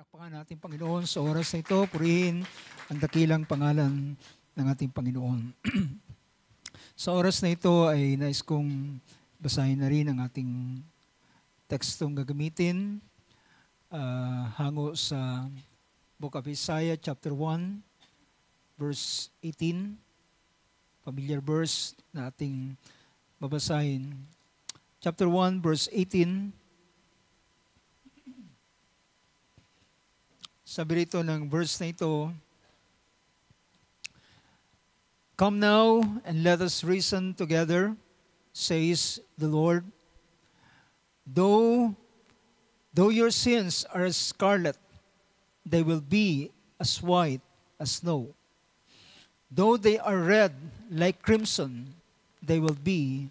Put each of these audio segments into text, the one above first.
Palakpakan natin Panginoon sa oras na ito, purihin ang dakilang pangalan ng ating Panginoon. Sa oras na ito ay nais kong basahin na rin ang ating tekstong gagamitin hango sa Book of Isaiah chapter 1, verse 18. Familiar verse na ating babasahin. Chapter 1, verse 18. Sabi rito ng verse na ito, "Come now and let us reason together, says the Lord. Though your sins are as scarlet, they will be as white as snow. Though they are red like crimson, they will be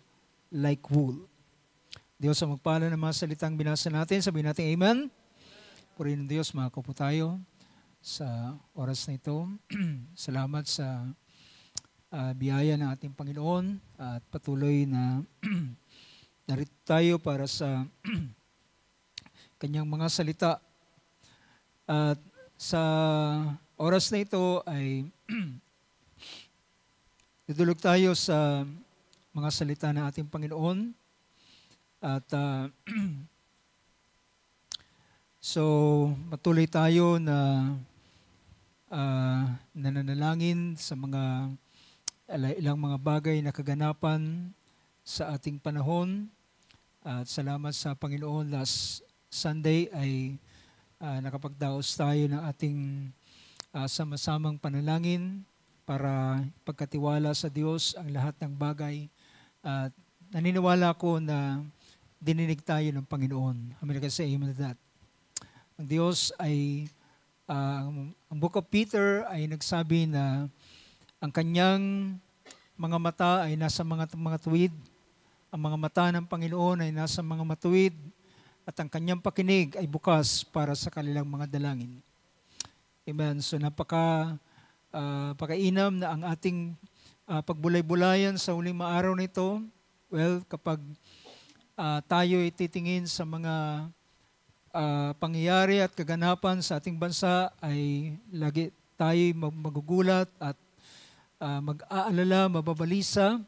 like wool." Diyos ang magpala ng mga salitang binasa natin. Sabihin natin, Amen. Purihin ng Diyos, mga kapo tayo sa oras na ito. Salamat sa biyaya ng ating Panginoon at patuloy na narito tayo para sa kanyang mga salita. At sa oras na ito ay dudulog tayo sa mga salita ng ating Panginoon. At so, matuloy tayo na nananalangin sa mga ilang mga bagay na kaganapan sa ating panahon. At salamat sa Panginoon, last Sunday ay nakapagdaos tayo ng ating sama-samang panalangin para pagkatiwala sa Diyos ang lahat ng bagay. At naniniwala ko na dininig tayo ng Panginoon. Amen ka sa amen to that. Ang Diyos ay, ang Book of Peter ay nagsabi na ang kanyang mga mata ay nasa mga tuwid, ang mga mata ng Panginoon ay nasa mga matuwid, at ang kanyang pakinig ay bukas para sa kanilang mga dalangin. Amen. So napakainam na ang ating pagbulay-bulayan sa huling maaraw nito. Well, kapag tayo ay titingin sa mga pangyayari at kaganapan sa ating bansa, ay lagi tayo magugulat at mag-aalala, mababalisa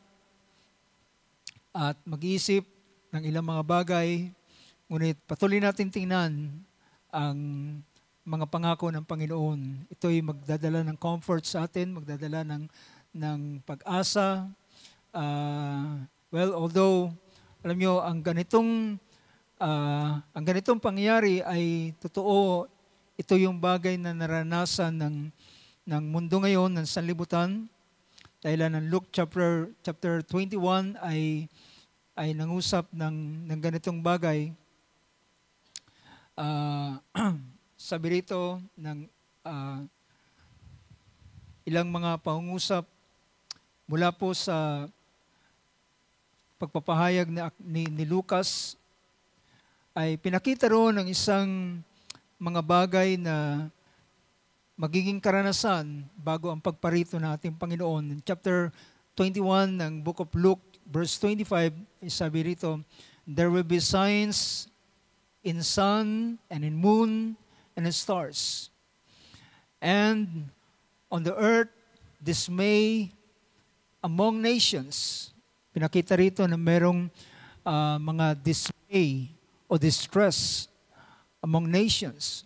at mag-iisip ng ilang mga bagay. Ngunit patuloy natin tingnan ang mga pangako ng Panginoon. Ito ay magdadala ng comfort sa atin, magdadala ng pag-asa. Well, although, alam nyo, ang ganitong pangyayari ay totoo, ito yung bagay na naranasan ng mundo ngayon, ng sanlibutan. Dahil ng Luke chapter 21 ay nangusap ng ganitong bagay. Sabi rito ng ilang mga pangungusap mula po sa pagpapahayag ni Lucas, ay pinakita roon ng isang mga bagay na magiging karanasan bago ang pagparito ng ating Panginoon. In chapter 21 ng Book of Luke, verse 25, sabi rito, "There will be signs in sun and in moon and in stars. And on the earth, dismay among nations." Pinakita rito na merong mga dismay o distress among nations.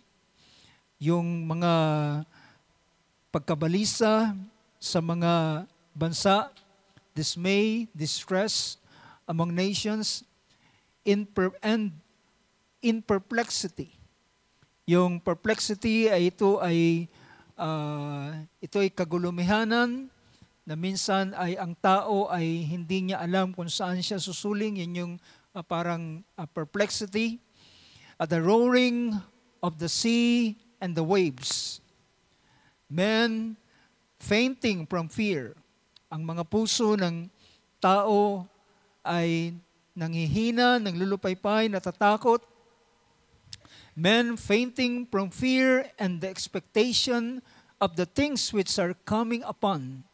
Yung mga pagkabalisa sa mga bansa, dismay, distress among nations, and in perplexity. Yung perplexity ay ito ay kagulumihanan na minsan ay ang tao ay hindi niya alam kung saan siya susuling. Yan yung parang perplexity. At the roaring of the sea and the waves. Men fainting from fear. Ang mga puso ng tao ay nanghihina, nanglulupaypay, natatakot. Men fainting from fear and the expectation of the things which are coming upon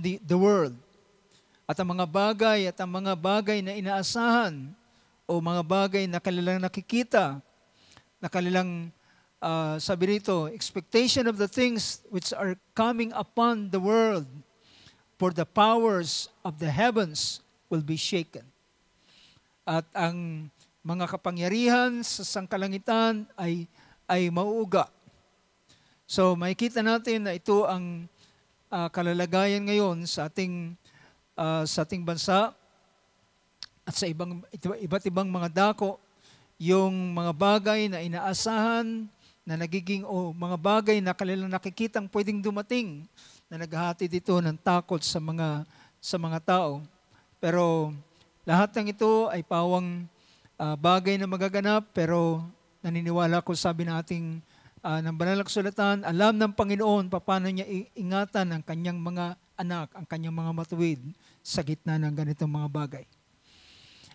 the world. At ang mga bagay na inaasahan o mga bagay na kanilang nakikita, na kanilang sabi rito, expectation of the things which are coming upon the world, for the powers of the heavens will be shaken. At ang mga kapangyarihan sa sangkalangitan ay mauuga. So makikita natin na ito ang kalalagayan ngayon sa ating bansa at sa iba't ibang mga dako, yung mga bagay na inaasahan na nagiging mga bagay na kanilang nakikitang pwedeng dumating na naghahatid ito ng takot sa mga tao. Pero lahat ng ito ay pawang bagay na magaganap, pero naniniwala ko, sabi nating ng banal na kasulatan, alam ng Panginoon paano niya ingatan ang kanyang mga anak, ang kanyang mga matuwid sa gitna ng ganitong mga bagay.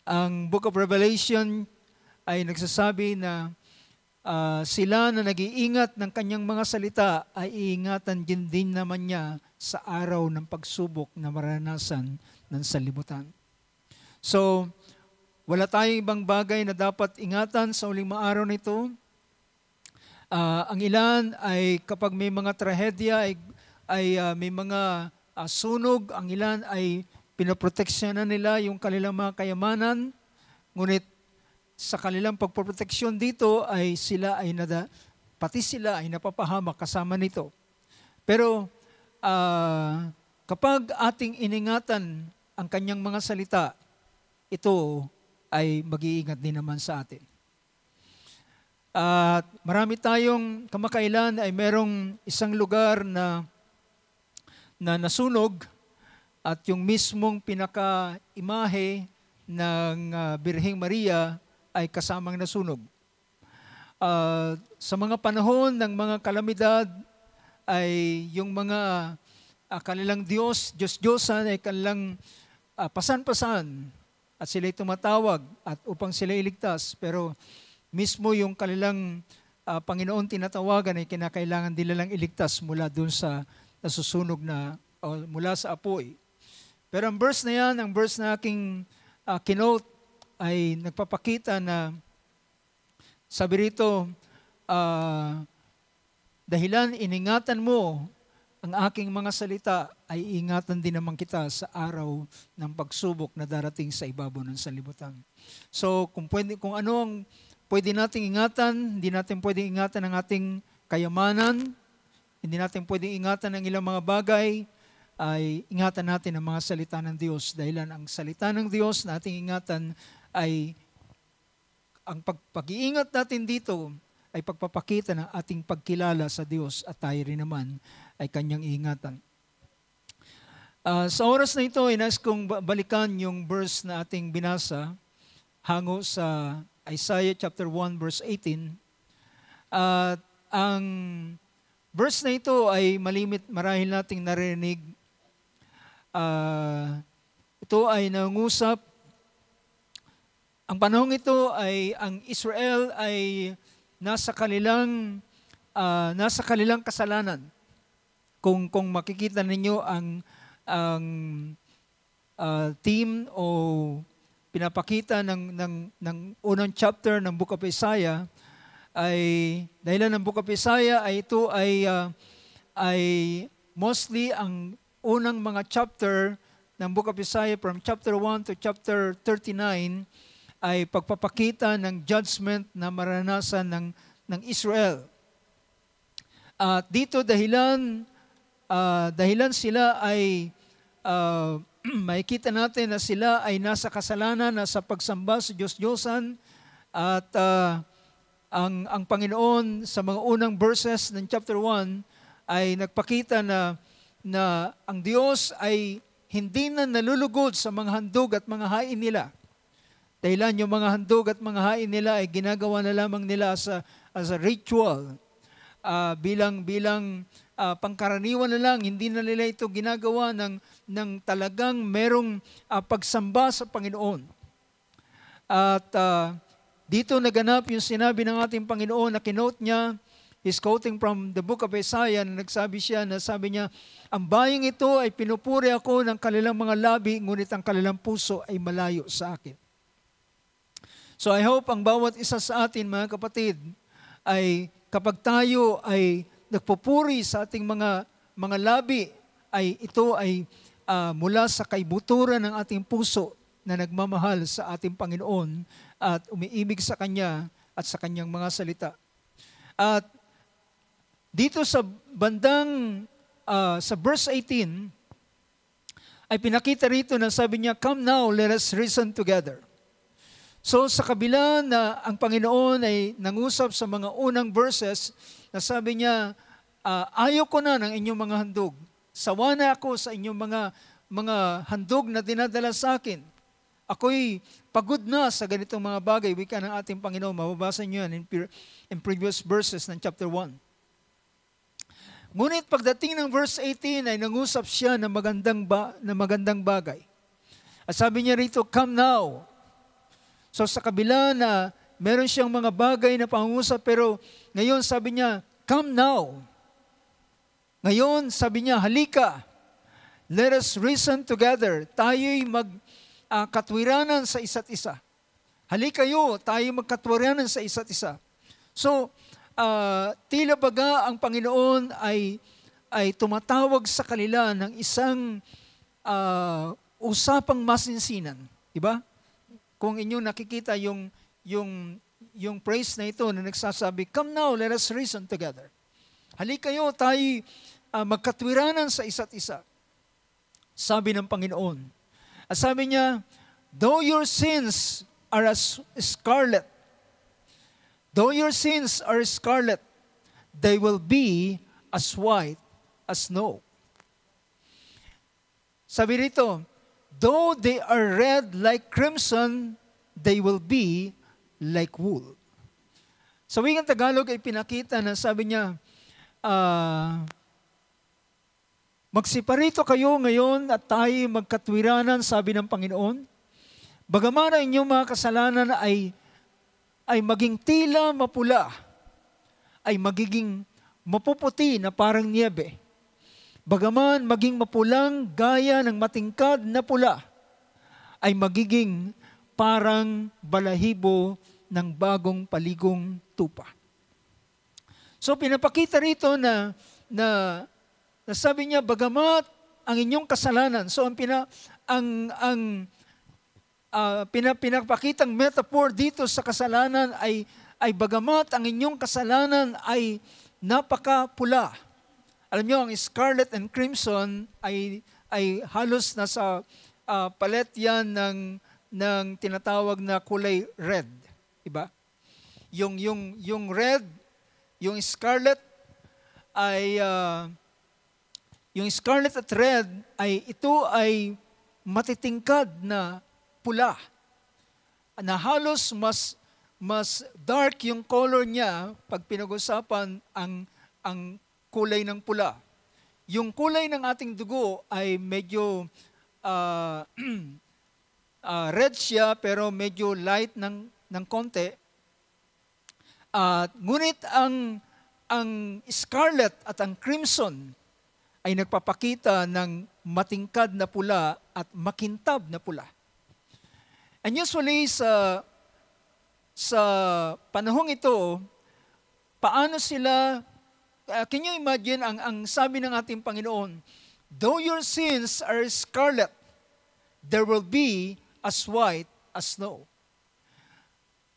Ang Book of Revelation ay nagsasabi na sila na nag-iingat ng kanyang mga salita ay iingatan din naman niya sa araw ng pagsubok na maranasan ng sanlibutan. So, wala tayong ibang bagay na dapat ingatan sa uling mga araw nito. Ang ilan ay kapag may mga trahedya, ay may mga sunog, ang ilan ay pinoproteksyonan nila yung kanilang mga kayamanan, ngunit sa kanilang pagproteksyon dito ay pati sila ay napapahamak kasama nito. Pero kapag ating iningatan ang kanyang mga salita, ito ay mag-iingat din naman sa atin. At marami tayong kamakailan ay merong isang lugar na nasunog at yung mismong pinaka-imahe ng Birheng Maria ay kasamang nasunog. Sa mga panahon ng mga kalamidad ay yung mga kanilang Diyos-Diyosan ay kanilang pasan-pasan at sila'y tumatawag at upang sila iligtas. Pero mismo yung kanilang Panginoon tinatawagan ay kinakailangan nila lang iligtas mula dun sa nasusunog mula sa apoy. Pero ang verse na yan, ang verse na aking kinote, ay nagpapakita na sabi rito, dahilan iningatan mo ang aking mga salita, ay ingatan din naman kita sa araw ng pagsubok na darating sa ibabaw ng sanlibutan. So kung ano ang pwede nating ingatan, hindi natin pwedeng ingatan ang ating kayamanan, hindi natin pwedeng ingatan ang ilang mga bagay, ay ingatan natin ang mga salita ng Diyos. Dahilan ang salita ng Diyos na ating ingatan ay ang pag-iingat natin dito ay pagpapakita ng ating pagkilala sa Diyos at tayo rin naman ay kanyang ingatan. Sa oras na ito, inais kong balikan yung verse na ating binasa hango sa Isaiah chapter 1 verse 18. At ang verse na ito ay malimit marahil nating narinig. Ito ay nangusap. Ang panahong ito ay ang Israel ay nasa kanilang kasalanan. Kung makikita ninyo ang theme o pinapakita ng unang chapter ng Book of Isaiah, ay dahilan ng Book of Isaiah ay ito ay mostly ang unang mga chapter ng Book of Isaiah from chapter 1 to chapter 39 ay pagpapakita ng judgment na maranasan ng Israel. At dito dahilan sila ay makikita natin na sila ay nasa kasalanan, nasa pagsamba sa Diyos-Diyosan, at ang Panginoon sa mga unang verses ng chapter 1 ay nagpakita na ang Diyos ay hindi na nalulugod sa mga handog at mga hain nila. Dahilan yung mga handog at mga hain nila ay ginagawa na lamang nila as a ritual, bilang pangkaraniwan na lang. Hindi na nila ito ginagawa ng talagang merong pagsamba sa Panginoon. At dito naganap yung sinabi ng ating Panginoon na kinote niya. He's quoting from the book of Isaiah na sabi niya, ang bayang ito ay pinupuri ako ng kanilang mga labi, ngunit ang kanilang puso ay malayo sa akin. So I hope ang bawat isa sa atin, mga kapatid, ay kapag tayo ay nagpupuri sa ating mga labi, ay ito ay mula sa kaibuturan ng ating puso na nagmamahal sa ating Panginoon at umiibig sa Kanya at sa Kanyang mga salita. At dito sa bandang, sa verse 18, ay pinakita rito na sabi niya, "Come now, let us reason together." So sa kabila na ang Panginoon ay nangusap sa mga unang verses, na sabi niya, ayaw ko na ng inyong mga handog. Sawa na ako sa inyong mga handog na dinadala sa akin. Ako'y pagod na sa ganitong mga bagay, wika ng ating Panginoon. Mababasa niyo yan in previous verses ng chapter 1. Ngunit pagdating ng verse 18 ay nangusap siya na magandang bagay. At sabi niya rito, "Come now." So sa kabila na meron siyang mga bagay na pangungusap, pero ngayon sabi niya, "Come now." Ngayon sabi niya, "Halika, let us reason together." Tayo'y magkatwiranan sa isa't isa. Halika kayo, tayo magkatwiranan sa isa't isa. So, tila baga ang Panginoon ay tumatawag sa kanila ng isang usapang masinsinan. Diba? Kung inyong nakikita yung praise na ito na nagsasabi, "Come now, let us reason together." Halika kayo, tayo magkatwiranan sa isa't isa. Sabi ng Panginoon. At sabi niya, "Though your sins are as scarlet, they will be as white as snow." Sabi rito, "Though they are red like crimson, they will be like wool." Sa wikang Tagalog ay pinakita na sabi niya, "Magsiparito kayo ngayon at tayo magkatwiranan," sabi ng Panginoon. "Bagaman ang inyong mga kasalanan ay maging tila mapula, ay magiging mapuputi na parang niebe. Bagaman maging mapulang gaya ng matingkad na pula, ay magiging parang balahibo ng bagong paligong tupa." So pinapakita rito na sabi niya, bagamat ang inyong kasalanan, so pinapakitang metaphor dito sa kasalanan ay bagamat ang inyong kasalanan ay napakapula. Alam niyo, ang scarlet and crimson ay halos nasa palet yan ng tinatawag na kulay red. Diba? Yung red, yung scarlet ay yung scarlet at red ito ay matitingkad na pula. Na halos mas dark yung color niya pag pinag-usapan ang kulay ng pula. Yung kulay ng ating dugo ay medyo red siya pero medyo light ng konti. Ngunit ang scarlet at ang crimson ay nagpapakita ng matingkad na pula at makintab na pula. And usually sa panahong ito, paano sila, can you imagine ang sabi ng ating Panginoon, "Though your sins are scarlet, there will be as white as snow.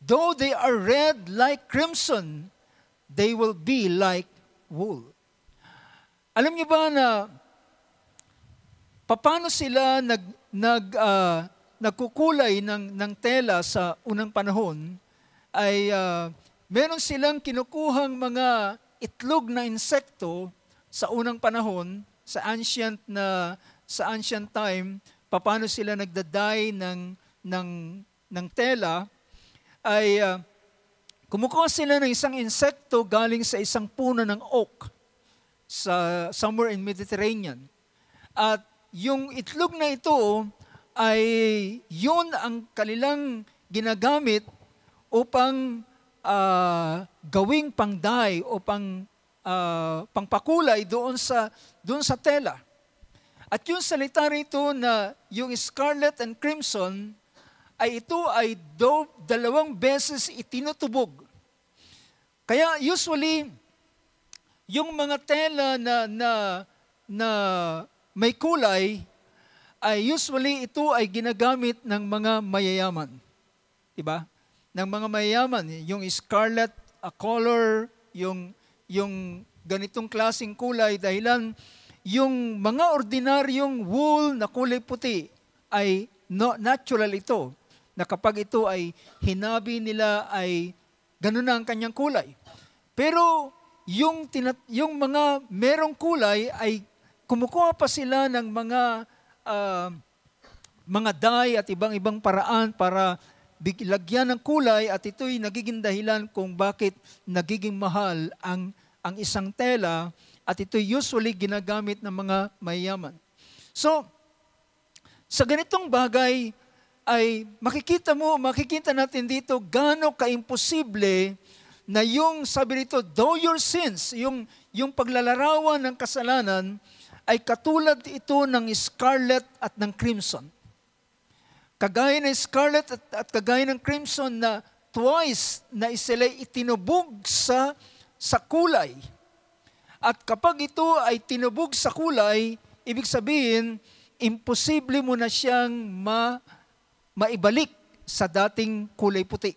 Though they are red like crimson, they will be like wool." Alam niyo ba na paano sila nagkukulay ng tela sa unang panahon ay meron silang kinukuhang mga itlog na insekto sa unang panahon, sa ancient time, paano sila nagdaday ng tela, ay kumukuha sila ng isang insekto galing sa isang puno ng oak sa somewhere in Mediterranean. At yung itlog na ito ay yun ang kanilang ginagamit upang gawing pangdye o pangpakulay doon sa tela. At yung salita rito na yung scarlet and crimson ay ito ay dalawang beses itinutubog. Kaya usually, yung mga tela na may kulay, ay usually ito ay ginagamit ng mga mayayaman. Diba? Ng mga mayayaman, yung scarlet color, yung ganitong klaseng kulay, dahilan yung mga ordinaryong wool na kulay puti ay natural ito, na kapag ito ay hinabi nila ay ganun na ang kanyang kulay. Pero yung mga merong kulay ay kumukuha pa sila ng mga dye at ibang paraan para lagyan ng kulay, at ito'y nagiging dahilan kung bakit nagiging mahal ang isang tela, at ito usually ginagamit ng mga mayayaman. So, sa ganitong bagay ay makikita natin dito gaano kaimposible na yung sabi rito, though your sins, yung paglalarawan ng kasalanan ay katulad ito ng scarlet at ng crimson. Kagaya ng scarlet at kagaya ng crimson na twice na isila'y itinubog sa kulay. At kapag ito ay tinubog sa kulay, ibig sabihin, imposible mo na siyang maibalik sa dating kulay puti.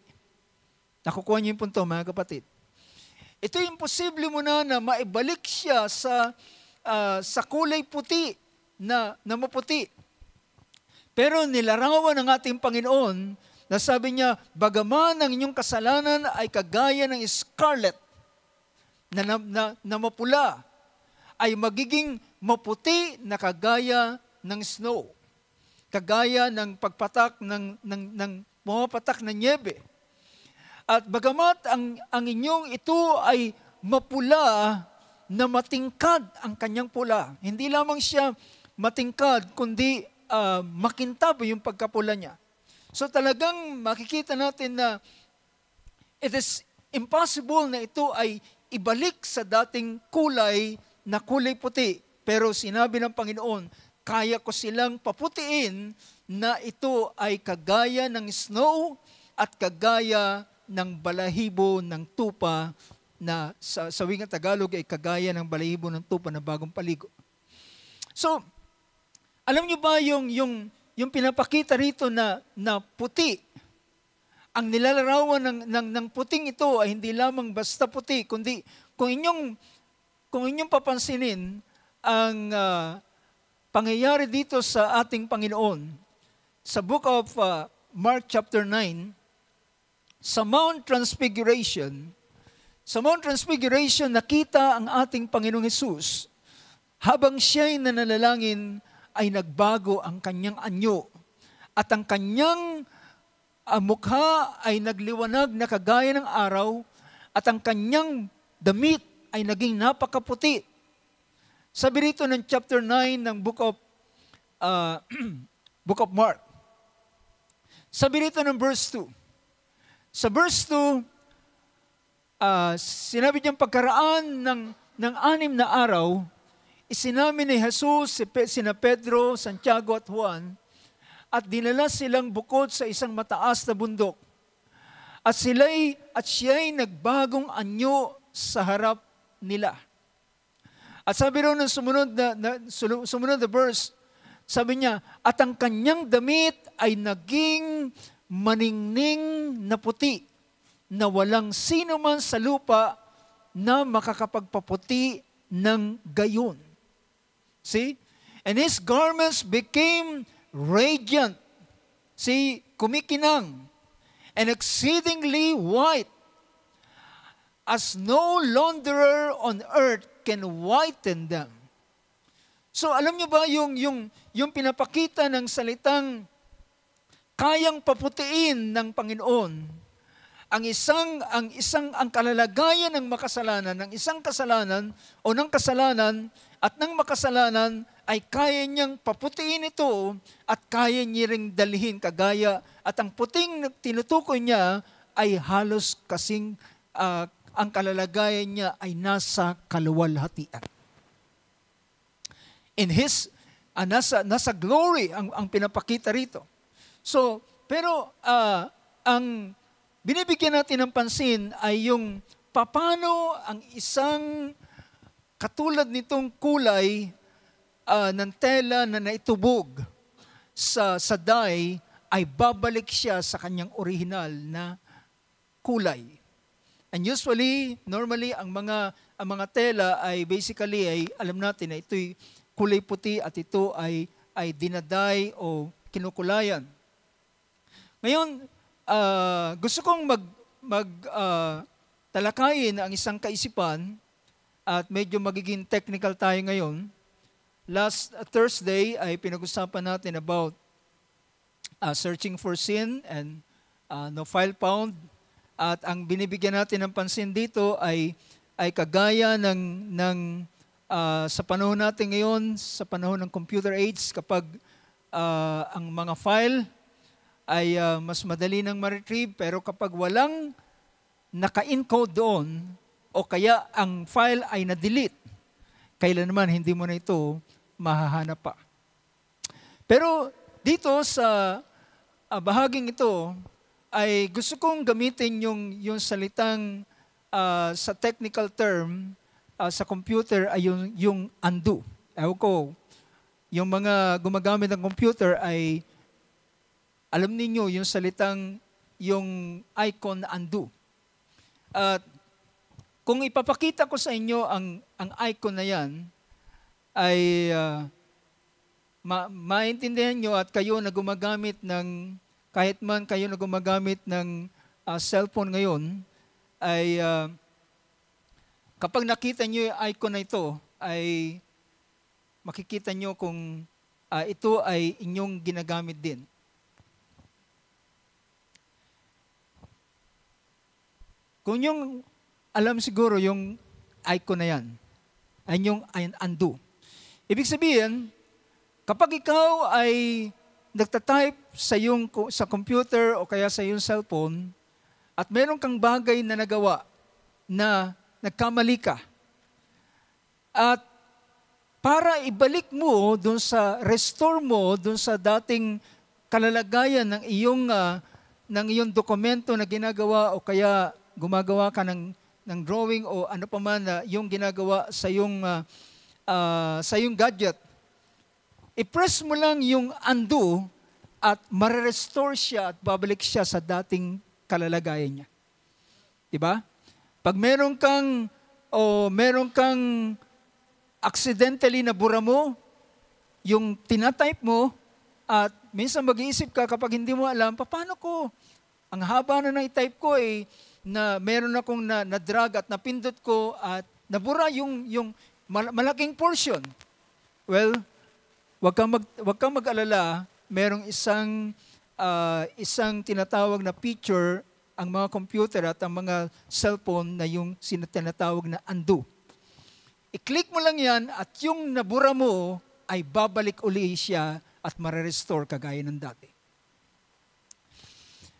Nakukuha niyo yung punto, mga kapatid. Ito imposible mo na maibalik siya sa kulay puti na maputi. Pero nilarawan ng ating Panginoon na sabi niya, bagaman ang inyong kasalanan ay kagaya ng scarlet na mapula, ay magiging maputi na kagaya ng snow. Kagaya ng pagpatak ng pumapatak na nyebe. At bagamat ang inyong ito ay mapula, na matingkad ang kanyang pula. Hindi lamang siya matingkad, kundi makintab yung pagkapula niya. So talagang makikita natin na it is impossible na ito ay ibalik sa dating kulay na kulay puti. Pero sinabi ng Panginoon, kaya ko silang paputiin na ito ay kagaya ng snow at kagaya ng balahibo ng tupa na sa wikang Tagalog ay kagaya ng balahibo ng tupa na bagong paligo. So, alam niyo ba yung pinapakita rito na puti, ang nilalarawan ng puting ito ay hindi lamang basta puti, kundi kung inyong papansinin ang pangyayari dito sa ating Panginoon, sa book of Mark chapter 9, sa Mount Transfiguration, nakita ang ating Panginoong Hesus, habang siya'y nananalangin, ay nagbago ang kanyang anyo, at ang kanyang mukha ay nagliwanag na kagaya ng araw, at ang kanyang damit ay naging napakaputi. Sabi rito ng chapter 9 ng book of Mark. Sabi rito ng verse 2. Sa verse 2, sinabi niyang pagkaraan ng 6 na araw, isinamin ni Jesus sina Pedro, Santiago at Juan, at dinala silang bukod sa isang mataas na bundok. At siya'y nagbagong anyo sa harap nila. At sabi raw ng sumunod na verse, sabi niya, at ang kanyang damit ay naging maningning na puti, na walang sino man sa lupa na makakapagpaputi ng gayon. See? And his garments became radiant. See, kumikinang, and exceedingly white, as no launderer on earth can whiten them. So alam niyo ba yung pinapakita ng salitang kayang paputiin ng Panginoon, ang kalalagayan ng makasalanan, ng isang kasalanan o ng kasalanan at ng makasalanan ay kaya niyang paputiin ito at kaya niya ring dalhin kagaya, at ang puting tinutukoy niya ay halos kasing ang kalalagayan niya ay nasa kaluwalhatian. In his, nasa glory ang pinapakita rito. So, pero ang binibigyan natin ng pansin ay yung paano ang isang katulad nitong kulay ng tela na naitubog sa dye ay babalik siya sa kanyang original na kulay. And usually, normally, ang mga tela ay basically ay alam natin na ito'y kulay puti at ito ay dinaday o kinukulayan. Ngayon, gusto kong talakayin ang isang kaisipan at medyo magiging technical tayo ngayon. Last Thursday ay pinag-usapan natin about searching for sin and no file found. At ang binibigyan natin ng pansin dito ay kagaya sa panahon natin ngayon, sa panahon ng computer age, kapag ang mga file ay mas madali nang ma-retrieve, pero kapag walang naka-encode doon, o kaya ang file ay na-delete, kailan naman hindi mo na ito mahahanap pa. Pero dito sa bahaging ito, ay gusto kong gamitin yung salitang sa technical term sa computer ay yung undo. Ewan ko, yung mga gumagamit ng computer ay alam ninyo yung salitang yung icon undo. At kung ipapakita ko sa inyo ang icon na yan, ay maintindihan nyo at kayo na gumagamit ng, kahit man kayo na gumagamit ng cellphone ngayon, ay kapag nakita nyo yung icon na ito, ay makikita nyo kung ito ay inyong ginagamit din. Kung yung alam siguro yung icon na yan, ay yung undo. Ibig sabihin, kapag ikaw ay nagtatype sa computer o kaya sa iyong cellphone at meron kang bagay na nagawa na nagkamali ka at para ibalik mo dun sa restore mo dun sa dating kalalagayan ng iyong dokumento na ginagawa o kaya gumagawa ka ng drawing o ano pa man na yung ginagawa sa iyong gadget, i-press mo lang yung undo at marerestore siya at babalik siya sa dating kalalagayan niya. Diba? Pag meron kang accidentally nabura mo, yung tinatype mo, at minsan mag-iisip ka kapag hindi mo alam, paano ko? Ang haba na na-type ko na meron akong na-drag at napindot ko at nabura yung malaking portion. Well, wag kang mag-alala, merong isang tinatawag na feature ang mga computer at ang mga cellphone na yung tinatawag na undo. I-click mo lang yan at yung nabura mo ay babalik uli siya at marerestore kagaya ng dati.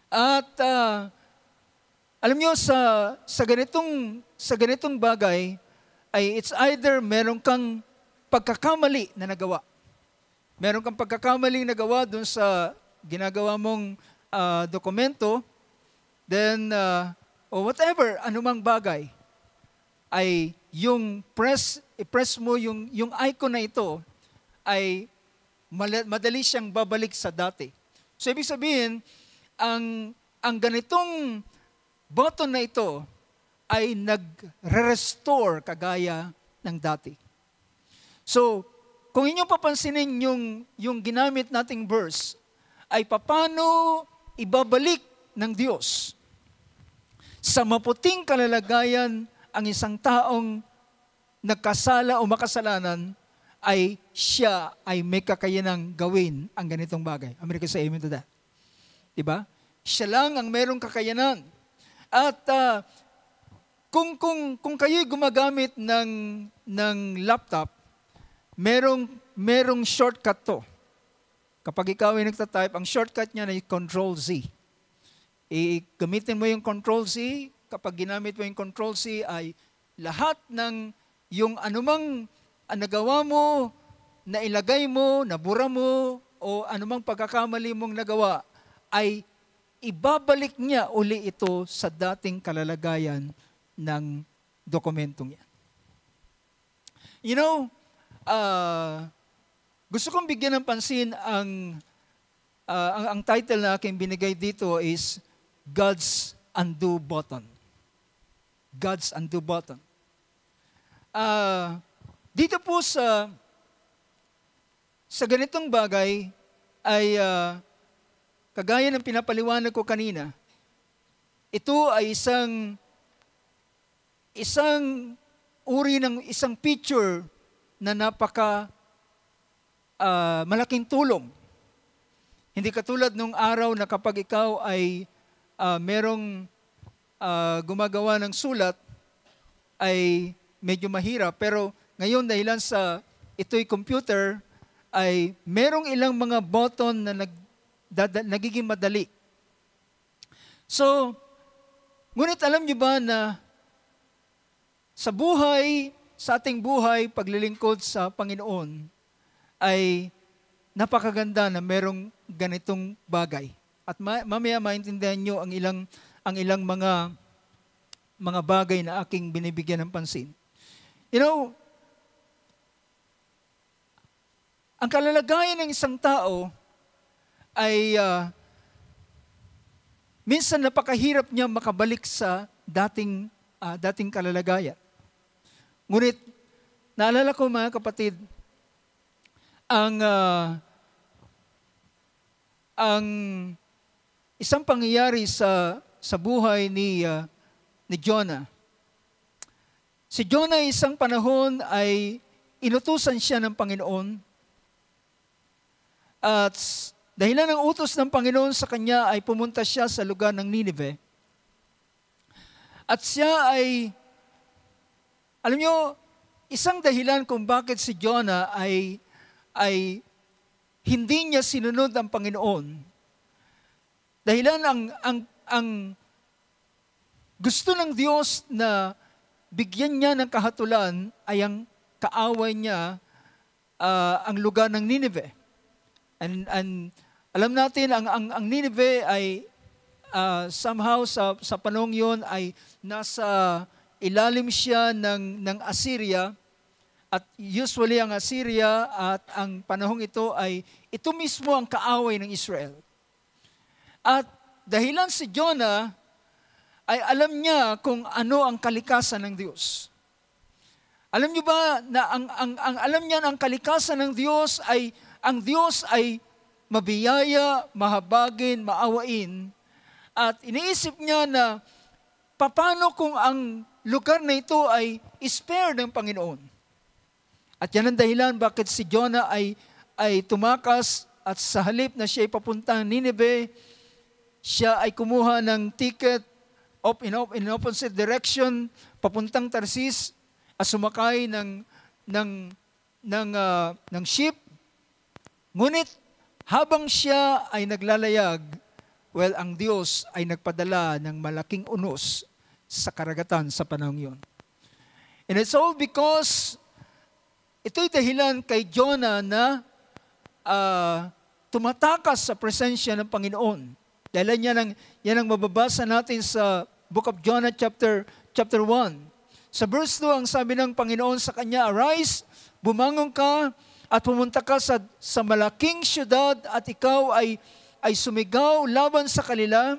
At alam nyo, sa ganitong bagay, ay it's either meron kang pagkakamali na nagawa. Meron kang pagkakamaling nagawa dun sa ginagawa mong dokumento, then, or whatever, anumang bagay, ay yung i-press mo yung icon na ito, ay madali siyang babalik sa dati. So, ibig sabihin, ang ganitong button na ito ay nag-restore kagaya ng dati. So, kung inyong papansinin yung ginamit nating verse, ay paano ibabalik ng Diyos sa maputing kalalagayan ang isang taong nagkasala o makasalanan, ay siya ay may kakayanang gawin ang ganitong bagay. Amerika sa amen to that. Diba? Siya lang ang merong kakayanan. At kung kayo'y gumagamit ng laptop, merong shortcut to. Kapag ikaw ay nagtatype, ang shortcut niya ay Control-Z. Gamitin mo yung Control-Z. Kapag ginamit mo yung Control-Z, ay lahat ng yung anumang nagawa mo, nailagay mo, nabura mo, o anumang pagkakamali mong nagawa, ay ibabalik niya uli ito sa dating kalalagayan ng dokumentong yan. You know, gusto kong bigyan ng pansin ang title na aking binigay dito is God's Undo Button. God's Undo Button. Dito po sa ganitong bagay ay kagaya ng pinapaliwanag ko kanina, ito ay isang uri ng isang picture na napaka malaking tulong. Hindi katulad nung araw na kapag ikaw ay merong gumagawa ng sulat ay medyo mahirap. Pero ngayon dahilan sa ito'y computer ay merong ilang mga button na nagiging madali. So, ngunit alam niyo ba na sa ating buhay, paglilingkod sa Panginoon, ay napakaganda na merong ganitong bagay. At mamaya maintindihan nyo ang ilang mga bagay na aking binibigyan ng pansin. You know, ang kalalagayan ng isang tao ay minsan napakahirap niya makabalik sa dating kalalagayan. Ngunit, naalala ko mga kapatid, ang isang pangyayari sa buhay ni Jonah. Si Jonah isang panahon ay inutusan siya ng Panginoon at dahilan ng utos ng Panginoon sa kanya ay pumunta siya sa lugar ng Nineveh. At siya ay, alam nyo, isang dahilan kung bakit si Jonah ay hindi niya sinunod ang Panginoon. Dahilan ang gusto ng Diyos na bigyan niya ng kahatulan ay ang kaaway niya ang lugar ng Nineveh. And alam natin ang Nineveh ay somehow sa panahong yon ay nasa ilalim siya ng Assyria. At usually ang Assyria at ang panahong ito ay ito mismo ang kaaway ng Israel. At dahilan si Jonah ay alam niya kung ano ang kalikasan ng Diyos. Alam niyo ba na ang alam niya na ang kalikasan ng Diyos ay ang Diyos ay mabiyaya, mahabagin, maawain. At iniisip niya na paano kung ang lugar na ito ay spare ng Panginoon. At yan ang dahilan bakit si Jonah ay tumakas at sa halip na siya ay papuntang Nineveh, siya ay kumuha ng ticket in opposite direction papuntang Tarsis at sumakay ng ship. Ngunit habang siya ay naglalayag, ang Diyos ay nagpadala ng malaking unos sa karagatan sa panahong yun. And it's all because ito'y dahilan kay Jonah na tumatakas sa presensya ng Panginoon. Dahil yan ang mababasa natin sa Book of Jonah chapter 1. Sa verse 2, ang sabi ng Panginoon sa kanya, "Arise, bumangon ka at pumunta ka sa malaking syudad at ikaw ay sumigaw laban sa kanila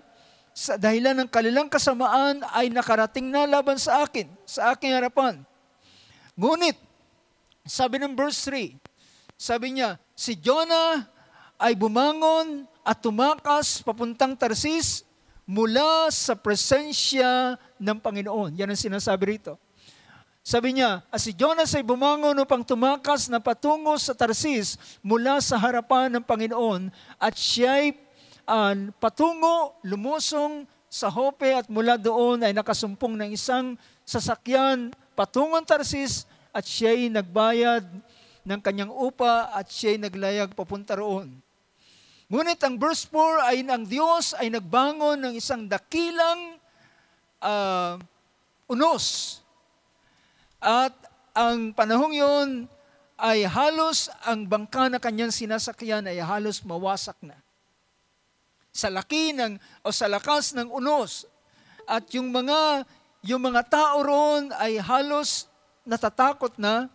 sa dahilan ng kanilang kasamaan ay nakarating na laban sa aking harapan." Ngunit, sabi ng verse 3, sabi niya, si Jonah ay bumangon at tumakas papuntang Tarsis mula sa presensya ng Panginoon. Yan ang sinasabi rito. Sabi niya, si Jonah ay bumangon upang tumakas na patungo sa Tarsis mula sa harapan ng Panginoon at siya'y patungo, lumusong sa Jope at mula doon ay nakasumpong ng isang sasakyan patungong Tarsis at siya'y nagbayad ng kanyang upa at siya'y naglayag papunta roon. Ngunit ang verse 4 ay ang Diyos ay nagbangon ng isang dakilang unos. At ang panahong yon ay halos ang bangka na kanyang sinasakyan ay halos mawasak na. Sa lakas ng unos. At yung mga yung mga tao roon ay halos natatakot na.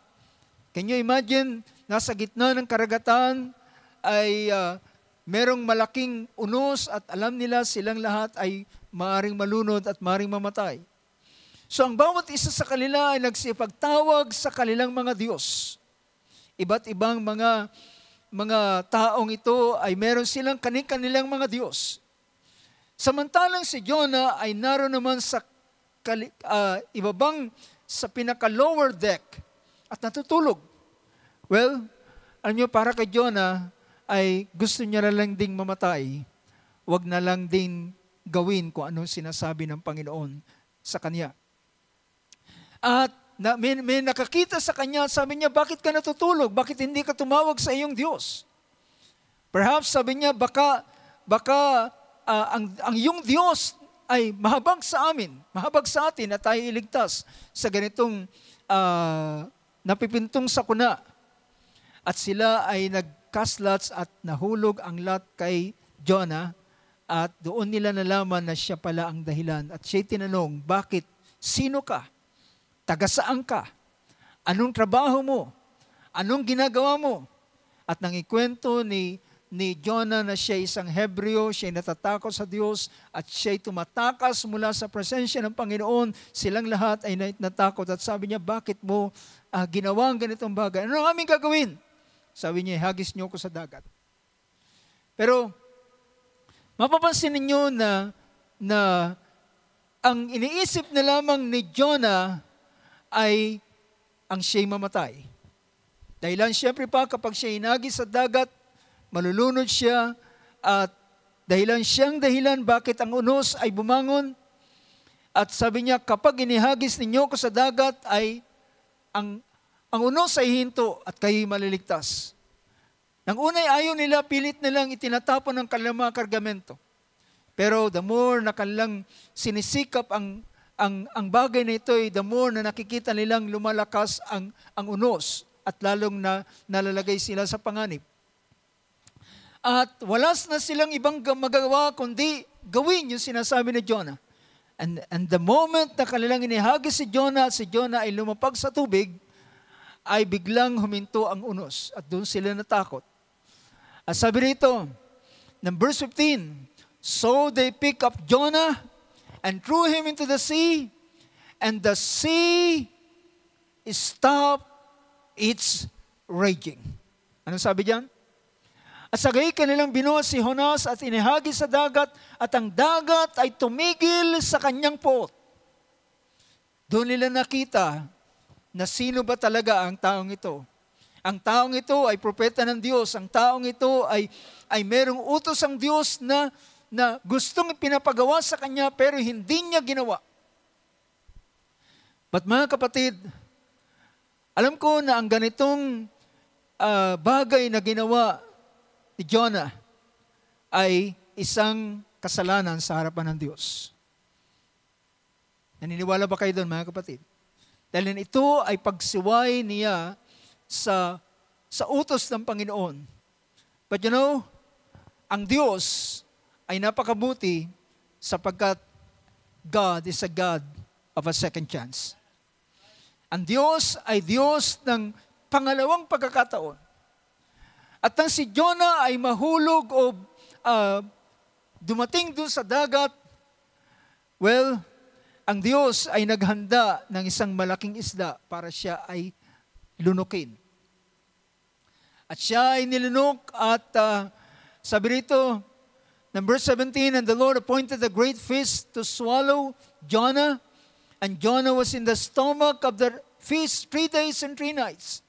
Can you imagine, nasa gitna ng karagatan ay merong malaking unos at alam nila silang lahat ay maaring malunod at maaring mamatay. So ang bawat isa sa kanila ay nagsipagtawag sa kanilang mga Diyos. Iba't ibang mga taong ito ay meron silang kanilang mga Diyos. Samantalang si Jonah ay naroon naman sa ibabang sa pinaka-lower deck at natutulog. Well, alam nyo, para kay Jonah ay gusto niya na lang ding mamatay. Huwag na lang din gawin kung anong sinasabi ng Panginoon sa kanya. At may nakakita sa kanya, sabi niya, bakit ka natutulog? Bakit hindi ka tumawag sa iyong Diyos? Perhaps sabi niya, baka ang iyong Diyos ay mahabag sa amin, mahabag sa atin na tayo iligtas sa ganitong napipintong sakuna. At sila ay nagkaslats at nahulog ang lot kay Jonah at doon nila nalaman na siya pala ang dahilan. At siya tinanong, bakit? Sino ka? Taga saan ka? Anong trabaho mo? Anong ginagawa mo? At nang ikwento ni Jonah na siya isang Hebreo, siya natatakot sa Diyos at siya tumatakas mula sa presensya ng Panginoon, silang lahat ay natakot at sabi niya, bakit mo ginawa ang ganitong bagay? Ano ang aming gagawin? Sabi niya, hagis niyo ko sa dagat. Pero mapapansin ninyo na ang iniisip na lamang ni Jonah ay ang siya'y mamatay. Dahilan siyempre pa kapag siya hinagis sa dagat, malulunod siya at siyang dahilan bakit ang unos ay bumangon. At sabi niya, kapag inihagis ninyo ko sa dagat ay ang unos ay hinto at kayo'y maliligtas. Nang unay ayaw nila, pilit nilang itinatapon ng kanilang mga kargamento. Pero the more na kanilang sinisikap ang bagay na ito, the more na nakikita nilang lumalakas ang unos at lalong nalalagay sila sa panganib. At walas na silang ibang magawa kundi gawin yung sinasabi ni Jonah. And the moment na kanilang inihagis si Jonah ay lumapag sa tubig, ay biglang huminto ang unos at doon sila natakot. At sabi rito, ng verse 15, so they pick up Jonah and threw him into the sea, and the sea stopped its raging. Anong sabi diyan? At sa gayon kanilang binuhat si Jonas at inihagis sa dagat, at ang dagat ay tumigil sa kanyang poot. Doon nila nakita na sino ba talaga ang taong ito. Ang taong ito ay propeta ng Diyos. Ang taong ito ay merong utos ang Diyos na gustong pinapagawa sa kanya pero hindi niya ginawa. But mga kapatid, alam ko na ang ganitong bagay na ginawa ni Jonah ay isang kasalanan sa harapan ng Diyos. Naniniwala ba kayo doon, mga kapatid? Dahil ito ay pagsiway niya sa utos ng Panginoon. But you know, ang Diyos ay napakabuti sapagkat God is a God of a second chance. Ang Diyos ay Diyos ng pangalawang pagkakataon. At nang si Jonah ay mahulog o dumating doon sa dagat, well, ang Diyos ay naghanda ng isang malaking isda para siya ay lunukin. At siya ay nilunok at sabi rito, number 17, and the Lord appointed a great fish to swallow Jonah, and Jonah was in the stomach of the fish 3 days and 3 nights.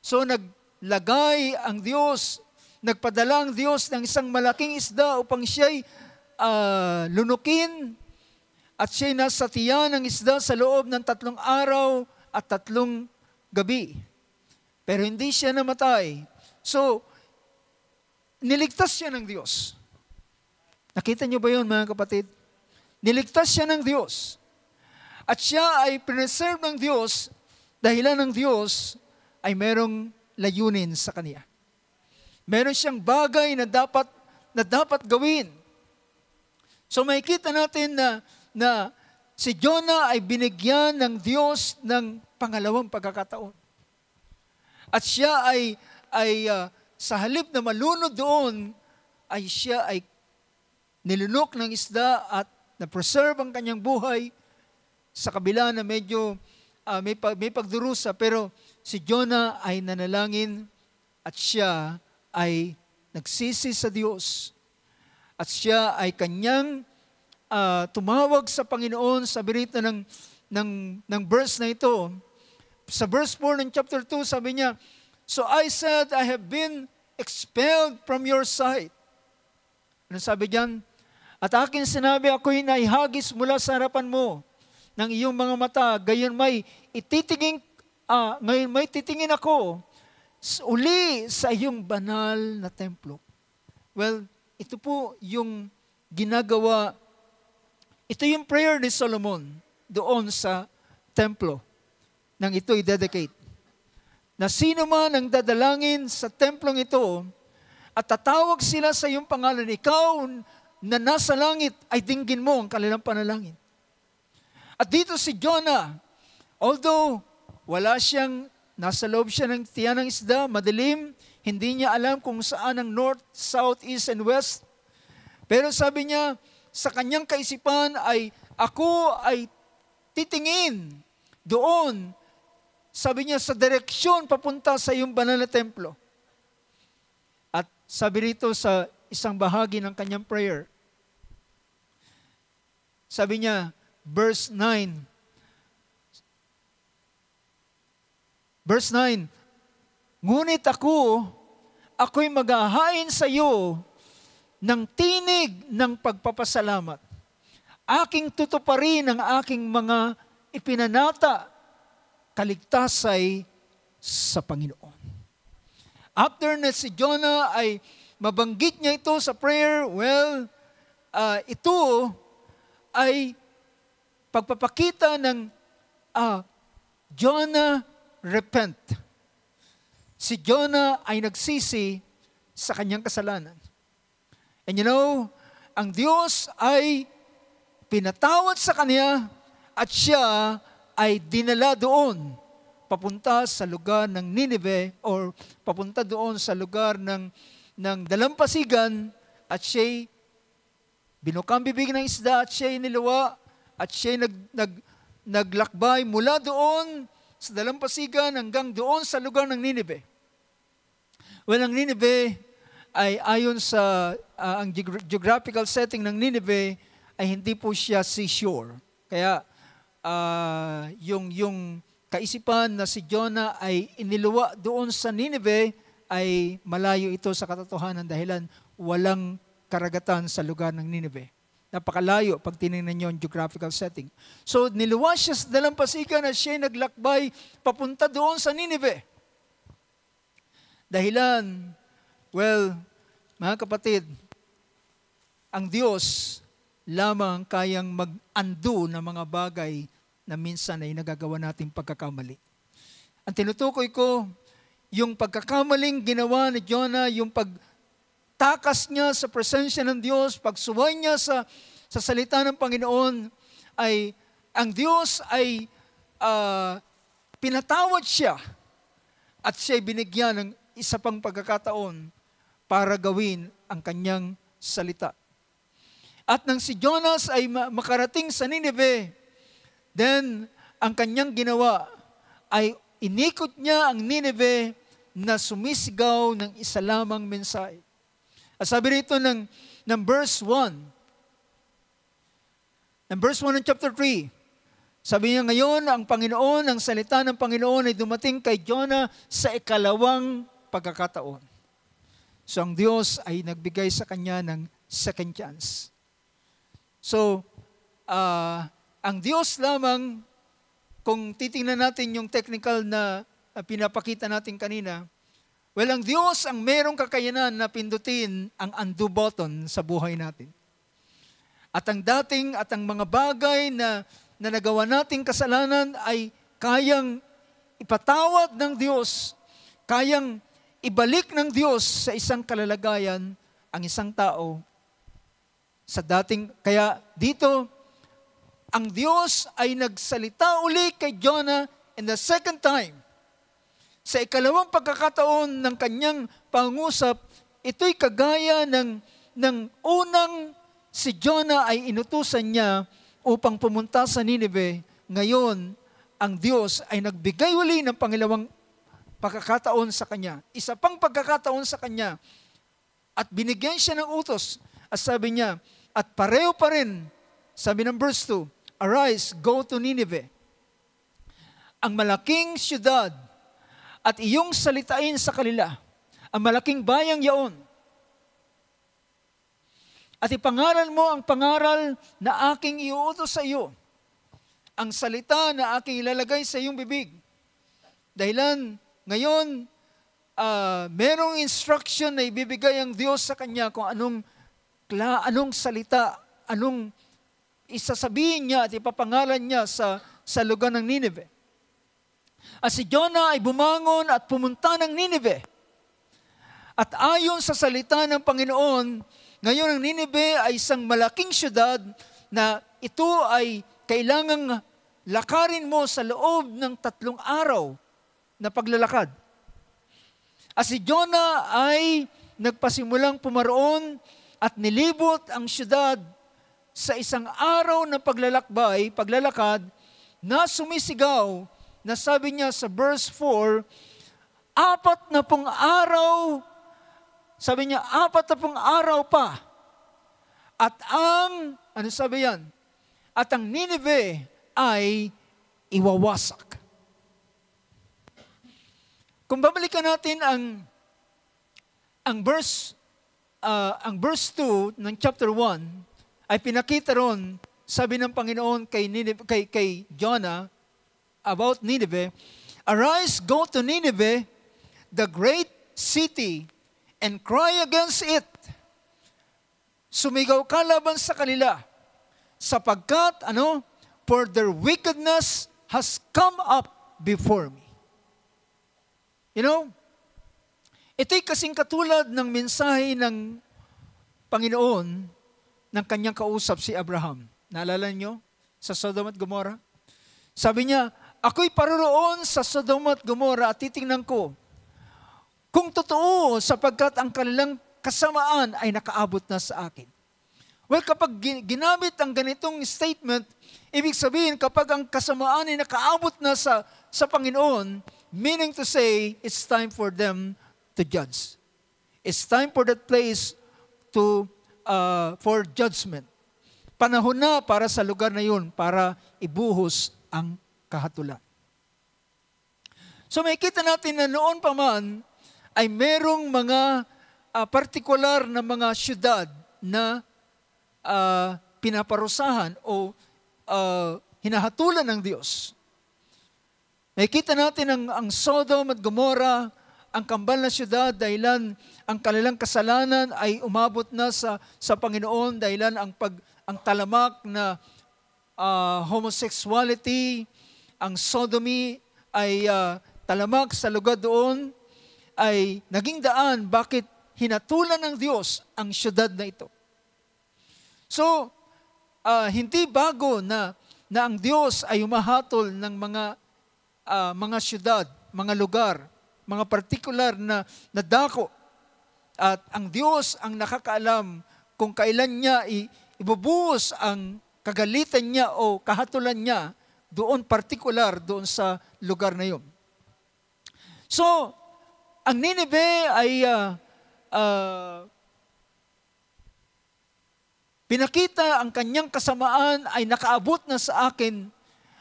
So naglagay ang Diyos, nagpadala ang Diyos ng isang malaking isda upang siya'y lunukin, at siya'y nasa tiyan ng isda sa loob ng 3 araw at 3 gabi. Pero hindi siya namatay. So, niligtas siya ng Diyos. Nakita niyo ba yun, mga kapatid? Niligtas siya ng Diyos. At siya ay preserve ng Diyos, dahilan ng Diyos ay merong layunin sa kanya. Meron siyang bagay na dapat gawin. So makikita natin na si Jonah ay binigyan ng Diyos ng pangalawang pagkakataon. At siya ay sa halip na malunod doon, ay siya ay nilunok ng isda at na-preserve ang kanyang buhay sa kabila na medyo may pagdurusa. Pero si Jonah ay nanalangin at siya ay nagsisi sa Diyos. At siya ay kanyang tumawag sa Panginoon. Sabi rito ng verse na ito, sa verse 4 ng chapter 2, sabi niya, "So I said, I have been expelled from your sight." Ano sabi diyan? "At akin sinabi, ako'y naihagis mula sa harapan mo ng iyong mga mata. Ngayon may titingin ako uli sa iyong banal na templo." Well, ito po yung ginagawa, ito yung prayer ni Solomon doon sa templo nang ito i-dedicate. Na sino man ang dadalangin sa templong ito at tatawag sila sa iyong pangalan, ikaw na nasa langit ay dinggin mo ang kanilang panalangin. At dito si Jonah, although nasa loob siya ng tiyan ng isda, madilim, hindi niya alam kung saan ang north, south, east, and west. Pero sabi niya, sa kanyang kaisipan ako ay titingin doon, sabi niya, sa direksyon papunta sa iyong banal na templo. At sabi rito sa isang bahagi ng kanyang prayer, sabi niya, verse 9, "Ngunit ako'y maghahain sa iyo ng tinig ng pagpapasalamat. Aking tutuparin ang aking mga ipinanata, kaligtasay sa Panginoon." After na si Jonah ay mabanggit niya ito sa prayer, ito ay pagpapakita ng Jonah repent. Si Jonah ay nagsisi sa kanyang kasalanan. And ang Diyos ay pinatawad sa kanya at siya ay dinala doon papunta sa lugar ng Nineveh or papunta doon sa lugar ng dalampasigan at siya'y binukang bibig ng isda at siya'y niluwa at siya'y naglakbay mula doon sa dalampasigan hanggang doon sa lugar ng Nineveh. Well, ang Nineveh ay ayon sa ang geographical setting ng Nineveh ay hindi po siya seashore. Kaya yung kaisipan na si Jonah ay iniluwa doon sa Nineveh ay malayo ito sa katotohanan dahilan walang karagatan sa lugar ng Nineveh. Napakalayo pag tinignan niyo yung geographical setting. So niluwa siya sa dalampasigan at siya naglakbay papunta doon sa Nineveh. Dahilan, mga kapatid, ang Diyos lamang kayang mag-undo ng mga bagay na minsan ay nagagawa nating pagkakamali. Ang tinutukoy ko, yung pagkakamaling ginawa ni Jonah, yung pagtakas niya sa presensya ng Diyos, pagsuway niya sa salita ng Panginoon, ay ang Diyos ay pinatawad siya at siya binigyan ng isa pang pagkakataon para gawin ang kanyang salita. At nang si Jonas ay makarating sa Nineveh, then ang kanyang ginawa ay inikot niya ang Nineveh na sumisigaw ng isa lamang mensahe. At sabi rito ng verse 1, ng chapter 3, sabi niya, ngayon ang Panginoon, ang salita ng Panginoon ay dumating kay Jonah sa ikalawang pagkakataon. So ang Diyos ay nagbigay sa kanya ng second chance. So, ang Diyos lamang, kung titingnan natin yung technical na pinapakita natin kanina, ang Diyos ang merong kakayanan na pindutin ang undo button sa buhay natin. At ang mga bagay na nagawa nating kasalanan ay kayang ipatawad ng Diyos, kayang ibalik ng Diyos sa isang kalalagayan ang isang tao sa dating. Kaya dito, ang Diyos ay nagsalita uli kay Jonah in the second time. Sa ikalawang pagkakataon ng kanyang pangusap, ito'y kagaya ng unang si Jonah ay inutusan niya upang pumunta sa Nineveh. Ngayon, ang Diyos ay nagbigay uli ng pangalawang pagkakataon sa kanya. Isa pang pagkakataon sa kanya. At binigyan siya ng utos. At sabi niya, at pareho pa rin, sabi ng verse 2, arise, go to Nineveh, ang malaking syudad, at iyong salitain sa kanila, ang malaking bayang yaon. At ipangaral mo ang pangaral na aking iuutos sa iyo, ang salita na aking ilalagay sa iyong bibig. Dahilan, ngayon, merong instruction na ibibigay ang Diyos sa kanya kung anong salita, anong isasabihin niya at ipapangalan niya sa lugar ng Nineveh. At si Jonah ay bumangon at pumunta ng Nineveh. At ayon sa salita ng Panginoon, ngayon ang Nineveh ay isang malaking syudad na ito ay kailangang lakarin mo sa loob ng 3 araw na paglalakad. At si Jonah ay nagpasimulang pumaroon at nilibot ang syudad sa isang araw na paglalakad, na sumisigaw, na sabi niya sa verse 4, 40 araw, sabi niya, 40 araw pa. At ano sabi yan? At ang Nineveh ay iwawasak. Kung babalikan natin ang verse 2 ng chapter 1, ay pinakita ron, sabi ng Panginoon kay Jonah about Nineveh, arise, go to Nineveh, the great city, and cry against it. Sumigaw ka laban sa kanila, sapagkat, for their wickedness has come up before me. Ito'y kasing katulad ng mensahe ng Panginoon ng kanyang kausap si Abraham. Naalala niyo sa Sodom at Gomorrah? Sabi niya, ako'y paroroon sa Sodom at Gomorrah at titingnan ko kung totoo sapagkat ang kanilang kasamaan ay nakaabot na sa akin. Well, kapag ginamit ang ganitong statement, ibig sabihin kapag ang kasamaan ay nakaabot na sa Panginoon, meaning to say, it's time for them to judge. It's time for that place for judgment. Panahon na para sa lugar na yun, para ibuhos ang kahatulan. So makikita natin na noon pa man, ay merong mga partikular na mga syudad na pinaparusahan o hinahatulan ng Diyos. Makikita natin ang Sodom at Gomorrah, ang kambal na syudad, dahilan ang kanilang kasalanan ay umabot na sa Panginoon, dahilan ang talamak na homosexuality, ang sodomy ay talamak sa lugar doon, ay naging daan bakit hinatulan ng Diyos ang syudad na ito. So, hindi bago na ang Diyos ay humahatol ng mga syudad, mga lugar, mga partikular na dako. At ang Diyos ang nakakaalam kung kailan niya ibubuhos ang kagalitan niya o kahatulan niya doon partikular doon sa lugar na yun. So, ang Nineveh ay pinakita ang kanyang kasamaan ay nakaabot na sa akin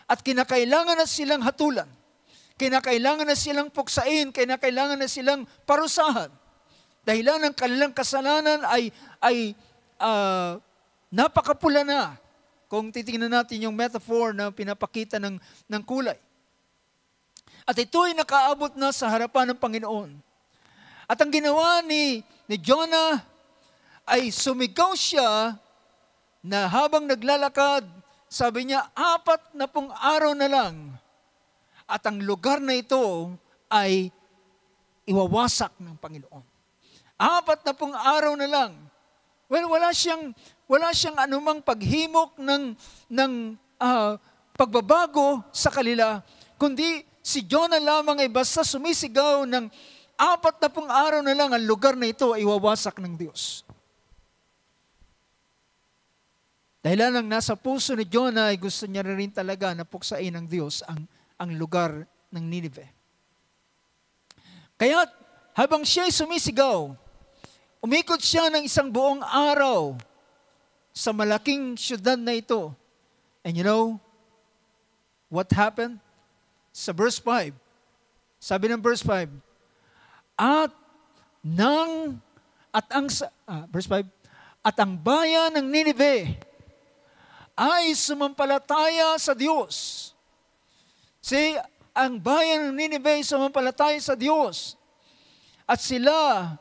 at kinakailangan na silang hatulan. Kinakailangan na silang puksain, kinakailangan na silang parusahan. Dahilan ng kanilang kasalanan ay napakapula na. Kung titingnan natin yung metaphor na pinapakita ng kulay. At ito ay nakaabot na sa harapan ng Panginoon. At ang ginawa ni Jonah ay sumigaw siya na habang naglalakad, sabi niya, 40 araw na lang. At ang lugar na ito ay iwawasak ng Panginoon. 40 araw na lang. Well, wala siyang anumang paghimok ng pagbabago sa kanila, kundi si Jonah lamang ay basta sumisigaw ng 40 araw na lang, ang lugar na ito ay wawasak ng Diyos. Dahil lang nasa puso ni Jonah ay gusto niya rin talaga na puksain ng Diyos ang lugar ng Nineveh. Kaya habang siya ay sumisigaw, umikot siya ng isang buong araw sa malaking syudad na ito. And you know what happened? Sa verse 5, sabi ng verse 5, At ang bayan ng Nineveh ay sumampalataya sa Diyos. See, ang bayan ng Nineveh ay sumampalataya sa Diyos. At sila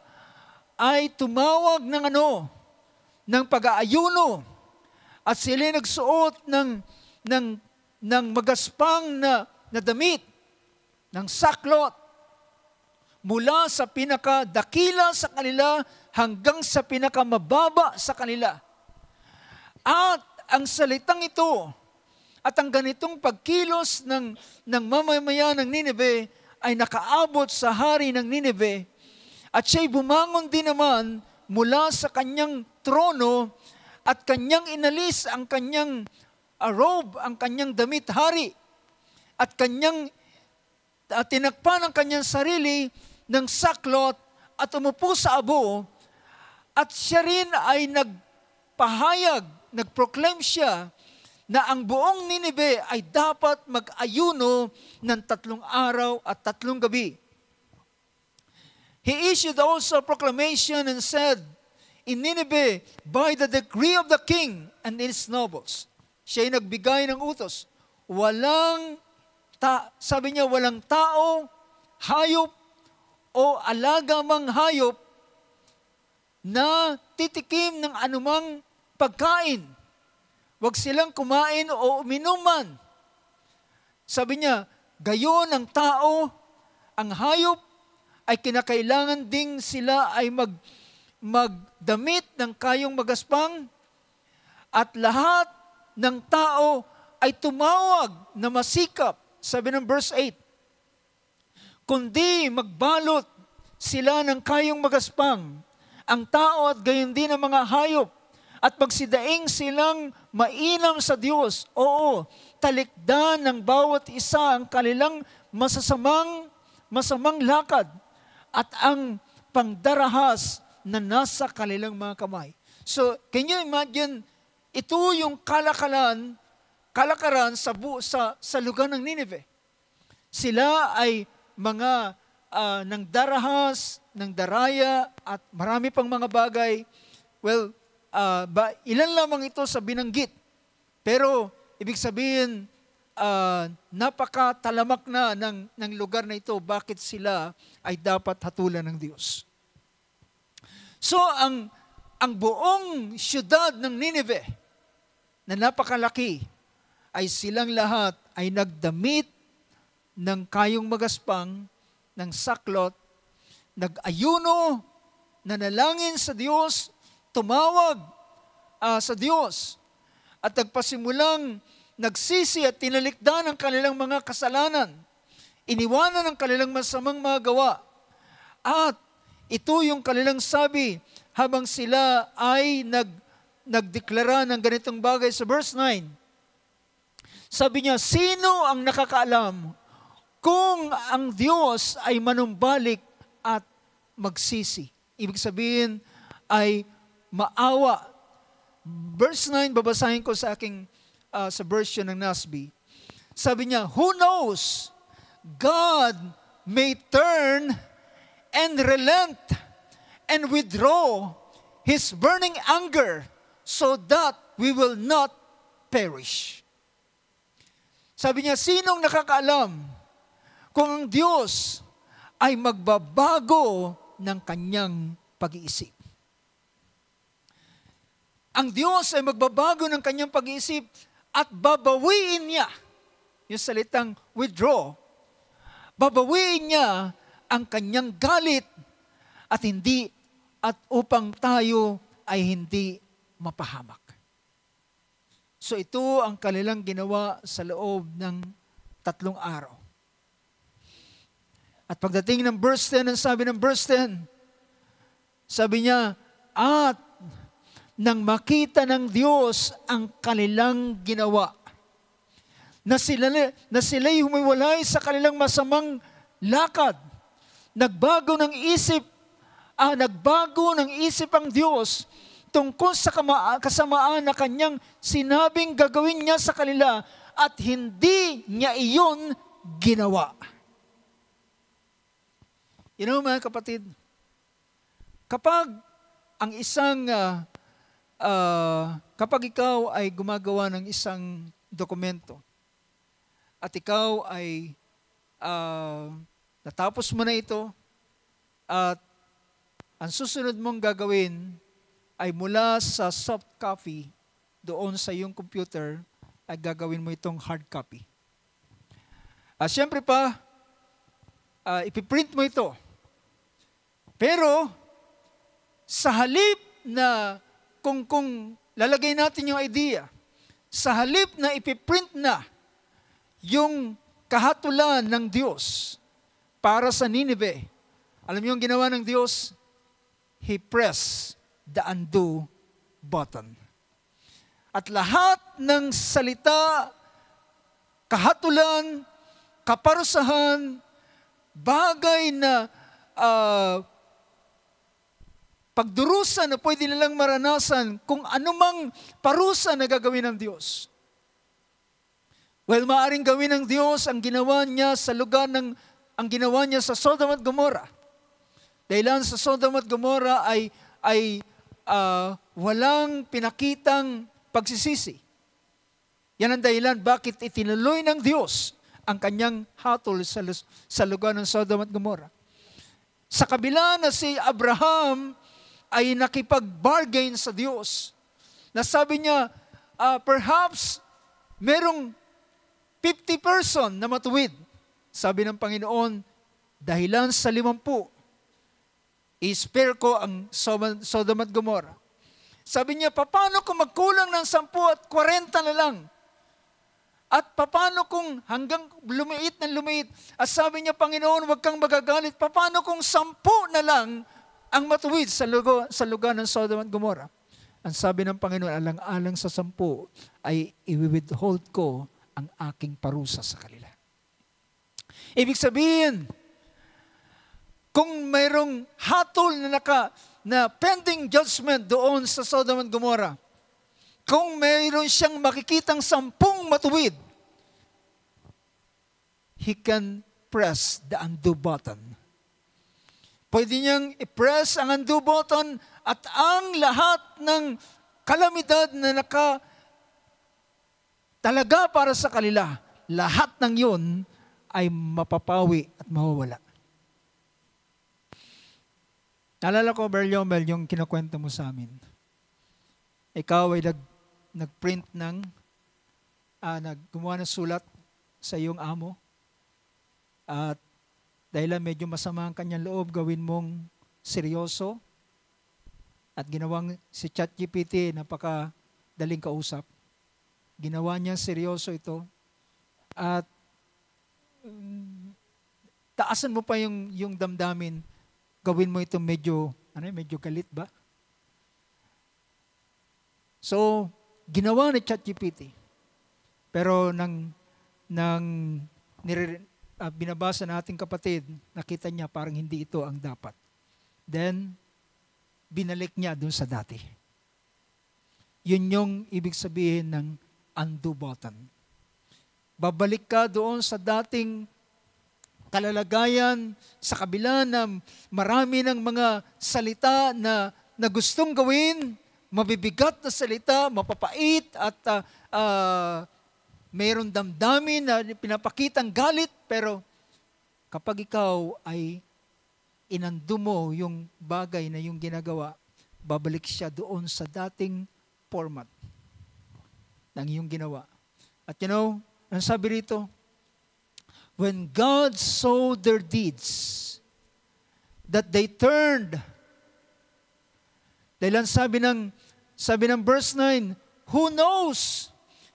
ay tumawag ng pag-aayuno. At sila nagsuot ng magaspang na damit, ng saklot, mula sa pinakadakila sa kanila hanggang sa pinakamababa sa kanila. At ang salitang ito at ang ganitong pagkilos ng mamamayan ng Nineveh ay nakaabot sa hari ng Nineveh, at siya'y bumangon din naman mula sa kanyang trono at kanyang inalis ang kanyang robe, ang kanyang damit hari, at kanyang tinakpan ang kanyang sarili ng saklot at umupo sa abo, at siya rin ay nagpahayag, nagproclaim siya na ang buong Nineveh ay dapat mag-ayuno ng 3 araw at 3 gabi. He issued also a proclamation and said, in Nineveh, by the decree of the king and his nobles. Siya ay nagbigay ng utos. Sabi niya, walang tao, hayop, o alaga mang hayop na titikim ng anumang pagkain. Huwag silang kumain o uminuman. Sabi niya, gayon ang tao, ang hayop, ay kinakailangan ding sila ay magdamit ng kayong magaspang, at lahat ng tao ay tumawag na masikap. Sabi ng verse 8, kundi magbalot sila ng kayong magaspang, ang tao at gayon din ang mga hayop, at magsidaing silang mainam sa Diyos. Oo, talikdan ng bawat isa ang kanilang masamang lakad at ang pangdarahas na nasa kanilang mga kamay. So, can you imagine, ito yung kalakaran sa lugar ng Nineveh. Sila ay mga ng darahas, ng daraya, at marami pang mga bagay. Well, ilan lamang ito sa binanggit. Pero, ibig sabihin, napakatalamak na ng lugar na ito, bakit sila ay dapat hatulan ng Diyos. So, ang buong syudad ng Nineveh, na napakalaki, ay silang lahat ay nagdamit ng kayong magaspang, ng saklot, nag-ayuno, nanalangin sa Diyos, tumawag sa Diyos, at nagpasimulang nagsisi at tinalikdan ang kanilang mga kasalanan, iniwanan ang kanilang masamang mga gawa, at ito yung kanilang sabi habang sila ay nagdeklara ng ganitong bagay sa verse 9. Sabi niya, sino ang nakakaalam kung ang Diyos ay manumbalik at magsisi? Ibig sabihin ay maawa. Verse 9, babasahin ko sa aking sa version ng NASB. Sabi niya, who knows? God may turn and relent and withdraw His burning anger so that we will not perish. Sabi niya, sinong nakakaalam kung ang Diyos ay magbabago ng kanyang pag-iisip? Ang Diyos ay magbabago ng kanyang pag-iisip at babawiin niya, yung salitang withdraw, babawiin niya ang kanyang galit at upang tayo ay hindi mapahamak. So ito ang kanilang ginawa sa loob ng 3 araw. At pagdating ng verse 10, ang sabi ng verse 10, sabi niya, at nang makita ng Diyos ang kanilang ginawa, na sila'y humiwalay sa kanilang masamang lakad, nagbago ng isip ang Diyos tungkol sa kasamaan na kanyang sinabing gagawin niya sa kanila at hindi niya iyon ginawa. You know, mga kapatid, kapag ang kapag ikaw ay gumagawa ng isang dokumento at ikaw ay natapos mo na ito at ang susunod mong gagawin ay mula sa soft copy doon sa iyong computer ay gagawin mo itong hard copy. Siyempre pa, ipiprint mo ito. Pero, sa halip na, kung lalagay natin yung idea, sa halip na ipiprint na yung kahatulan ng Diyos para sa Nineveh, alam niyo yung ginawa ng Diyos? He pressed the undo button. At lahat ng salita, kahatulan, kaparusahan, bagay na pagdurusa na pwede nilang maranasan kung anumang parusa na gagawin ng Diyos. Well, maaring gawin ng Diyos ang ginawa niya sa ang ginawa niya sa Sodom at Gomorrah. Dahilan sa Sodom at Gomorrah ay walang pinakitang pagsisisi. Yan ang dahilan bakit itinuloy ng Diyos ang kanyang hatol sa lugar ng Sodom at Gomorrah. Sa kabila na si Abraham ay nakipag-bargain sa Diyos, na sabi niya, perhaps merong 50 person na matuwid. Sabi ng Panginoon, dahilan sa 50, i-spare ko ang Sodom at Gomorrah. Sabi niya, paano kung magkulang ng 10 at 40 na lang? At paano kung hanggang lumiit na lumiit? At sabi niya, Panginoon, huwag kang magagalit. Paano kung 10 na lang ang matuwid sa lugar ng Sodom at Gomorrah? Ang sabi ng Panginoon, alang-alang sa 10 ay i-withhold ko ang aking parusa sa kanila. Ibig sabihin, kung mayroong hatol na pending judgment doon sa Sodom at Gomorrah, kung mayroon siyang makikitang 10 matuwid, he can press the undo button. Pwede niyang i-press ang undo button at ang lahat ng kalamidad na talaga para sa kanila, lahat ng yun ay mapapawi at mawawala. Naalala ko, Berliomel, yung kinukwento mo sa amin. Ikaw ay nag-print gumawa ng sulat sa iyong amo. At dahil medyo masama ang kanyang loob, gawin mong seryoso. At ginawang si ChatGPT, napakadaling kausap. Ginawa niya seryoso ito. At taasan mo pa yung damdamin. Gawin mo ito medyo galit ba? So, ginawa ni ChatGPT. Pero binabasa na ating kapatid, nakita niya parang hindi ito ang dapat. Then, binalik niya dun sa dati. Yun yung ibig sabihin ng undo button. Babalik ka doon sa dating kalalagayan, sa kabila ng marami ng mga salita na gustong gawin, mabibigat na salita, mapapait at mayroong damdamin na pinapakitang galit, pero kapag ikaw ay inando mo yung bagay na yung ginagawa, babalik siya doon sa dating format ng iyong ginawa. At ang sabi rito, when God saw their deeds, that they turned. Dahil ang sabi ng verse 9, who knows?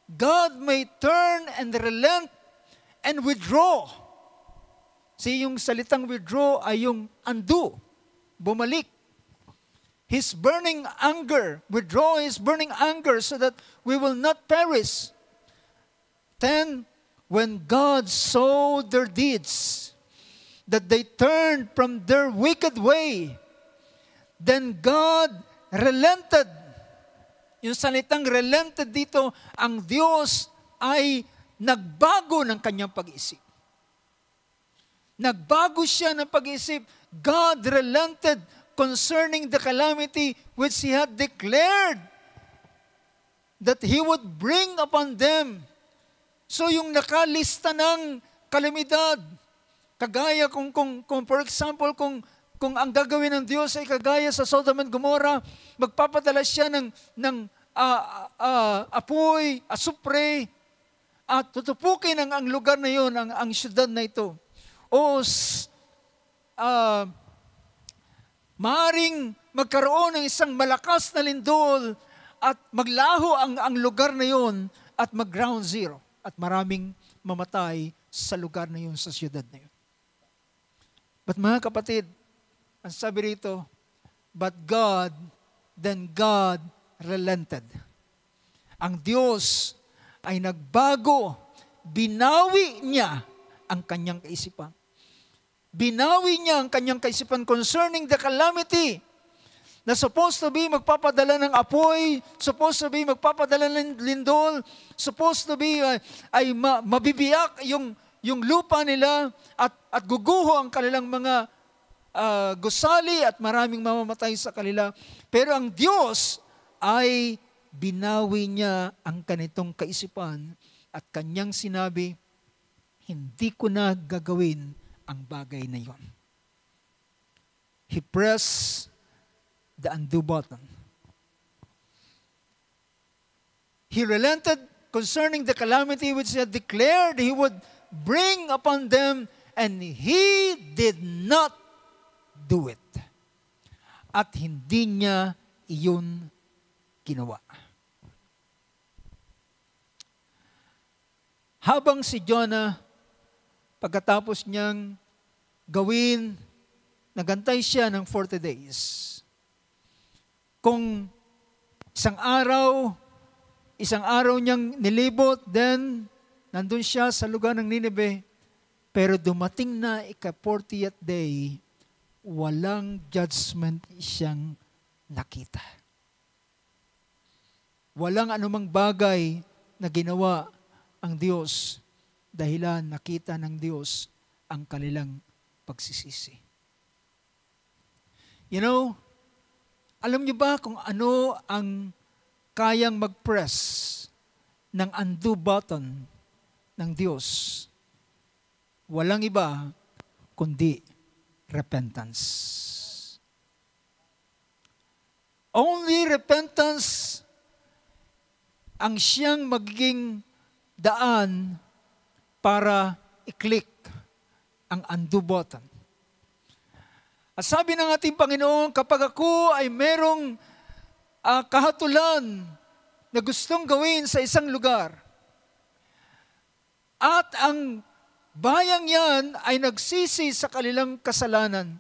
God may turn and relent and withdraw. See, yung salitang withdraw ay yung undo, bumalik. His burning anger, withdraw His burning anger so that we will not perish. Then, when God saw their deeds, that they turned from their wicked way, then God relented. Yung salitang relented dito, ang Diyos ay nagbago ng kanyang pag-iisip. Nagbago siya ng pag-iisip. God relented concerning the calamity which He had declared that He would bring upon them. So yung nakalista ng kalamidad, kagaya kung for example, kung ang gagawin ng Diyos ay kagaya sa Sodom and Gomorrah, magpapadala siya ng apoy, asupre, at tutupukin ang lugar na yun, ang syudad na ito. O maaring magkaroon ng isang malakas na lindol at maglaho ang lugar na yun at mag-ground zero at maraming mamatay sa lugar na yun, sa syudad na yun. But mga kapatid, ang sabi rito, but God, then God relented. Ang Diyos ay nagbago, binawi niya ang kanyang kaisipan. Binawi niya ang kanyang kaisipan concerning the calamity na supposed to be magpapadala ng apoy, supposed to be magpapadala ng lindol, supposed to be ay mabibiyak yung lupa nila at guguho ang kanilang mga gusali at maraming mamamatay sa kanila. Pero ang Diyos ay binawi niya ang kanitong kaisipan at kanyang sinabi, hindi ko na gagawin ang bagay na yon. He pressed the undo button. He relented concerning the calamity which He had declared He would bring upon them, and He did not do it. At hindi niya iyon ginawa. Habang si Jonah, pagkatapos niyang gawin, nagantay siya ng 40 days. Kung isang araw niyang nilibot, then nandun siya sa lugar ng Nineveh, pero dumating na ika-40th day, walang judgment siyang nakita. Walang anumang bagay na ginawa ang Diyos dahilan nakita ng Diyos ang kanilang pagsisisi. You know, alam niyo ba kung ano ang kayang mag-press ng undo button ng Diyos? Walang iba kundi repentance. Only repentance ang siyang magiging daan para i-click ang undo button. At sabi ng ating Panginoon, kapag ako ay merong kahatulan na gustong gawin sa isang lugar, at ang bayang yan ay nagsisi sa kanilang kasalanan,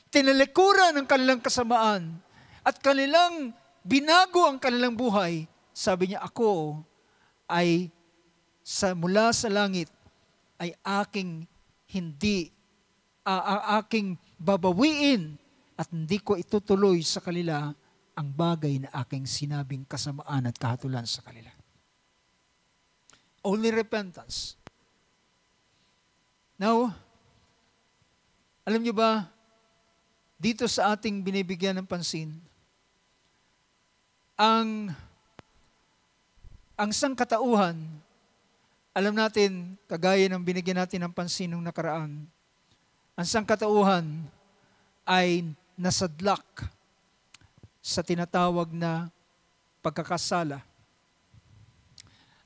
tinalikuran ang kanilang kasamaan, at kanilang binago ang kanilang buhay, sabi niya, ako ay mula sa langit ay aking aking babawiin at hindi ko itutuloy sa kanila ang bagay na aking sinabing kasamaan at kahatulan sa kanila. Only repentance. Now, alam niyo ba, dito sa ating binibigyan ng pansin, ang sangkatauhan, alam natin, kagaya ng binigyan natin ng pansin nung nakaraan, ang sangkatauhan ay nasadlak sa tinatawag na pagkakasala.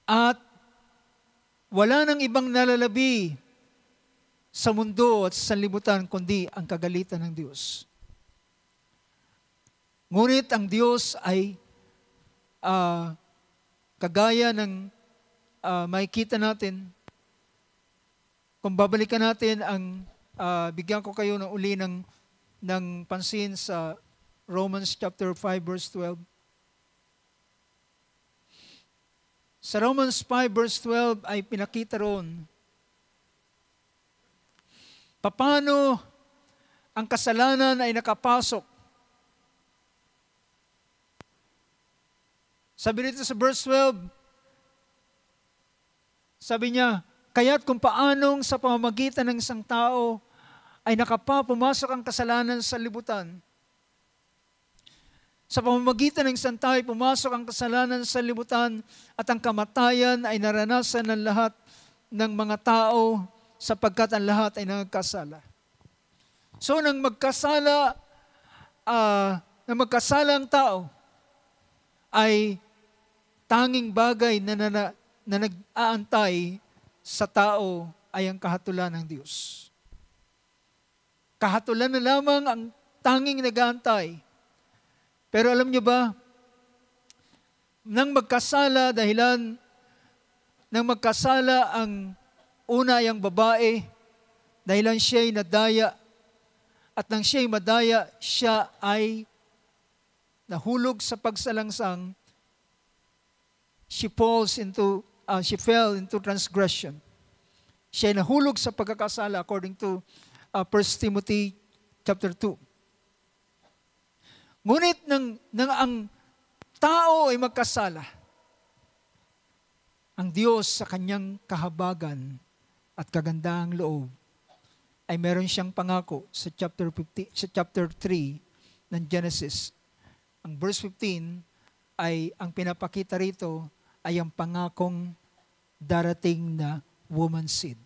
At wala nang ibang nalalabi sa mundo at sa sanlibutan kundi ang kagalitan ng Diyos. Ngunit ang Diyos ay kagaya ng makikita natin, kung babalikan natin bigyan ko kayo ng uli ng pansin sa Romans chapter 5 verse 12. Sa Romans 5 verse 12 ay pinakita roon paano ang kasalanan ay nakapasok. Sabi dito sa verse 12, sabi niya, kaya't kung paanong sa pamamagitan ng isang tao ay pumasok ang kasalanan sa libutan. Sa pamamagitan ng isang tao ay pumasok ang kasalanan sa libutan at ang kamatayan ay naranasan ng lahat ng mga tao sapagkat ang lahat ay nagkasala. So nang magkasala ang tao, ay tanging bagay na nag-aantay sa tao ay ang kahatulan ng Diyos. Kahatulan na lamang ang tanging nag-aantay. Pero alam niyo ba, nang magkasala ang una ay ang babae, dahilan siya'y nadaya, at nang siya'y madaya, siya ay nahulog sa pagsalangsang. She fell into transgression. Siya ay nahulog sa pagkakasala according to 1 Timothy chapter 2. Ngunit nang ang tao ay magkasala, ang Diyos sa kanyang kahabagan at kagandahang loob ay meron siyang pangako sa chapter 3 ng Genesis. Ang verse 15 ay ang pinapakita rito ay ang pangakong darating na woman seed.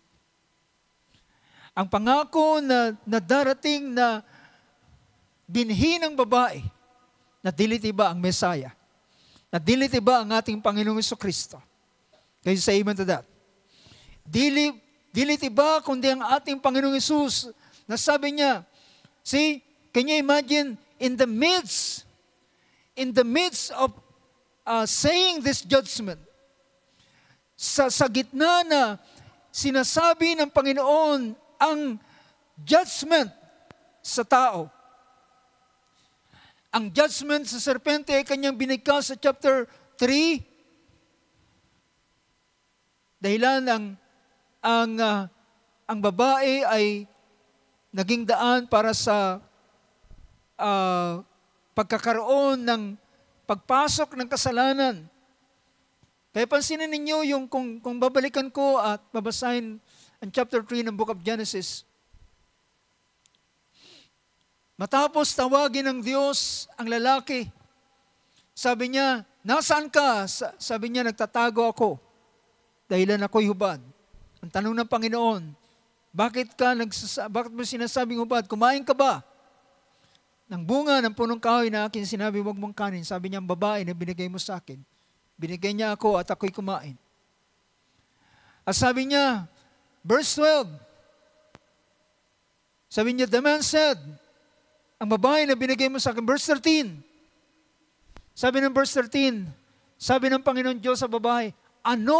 Ang pangako na darating na binhi ng babae, na dilitiba ang Mesaya, na dilitiba ang ating Panginoong Jesucristo. Can you say amen to that? Dilitiba kundi ang ating Panginoong Jesus na sabi niya, see, can you imagine in the midst of saying this judgment, sa gitna na sinasabi ng Panginoon ang judgment sa tao. Ang judgment sa serpente ay kanyang binigkas sa chapter 3. Dahilan ang babae ay naging daan para sa pagkakaroon ng pagpasok ng kasalanan. Kaya pansinin ninyo yung kung babalikan ko at babasahin ang chapter 3 ng Book of Genesis. Matapos tawagin ng Diyos ang lalaki, sabi niya, nasaan ka? Sabi niya, nagtatago ako dahilan ako'y hubad. Ang tanong ng Panginoon, bakit mo sinasabing hubad? Kumain ka ba ng bunga ng punong kahoy na akin sinabi, huwag mong kanin? Sabi niya, ang babae na binigay mo sa akin. Binigay niya ako at ako'y kumain. At sabi niya, verse 12, sabi niya, the man said, ang babae na binigay mo sa akin. Verse 13. Sabi ng verse 13, sabi ng Panginoon Diyos sa babae, ano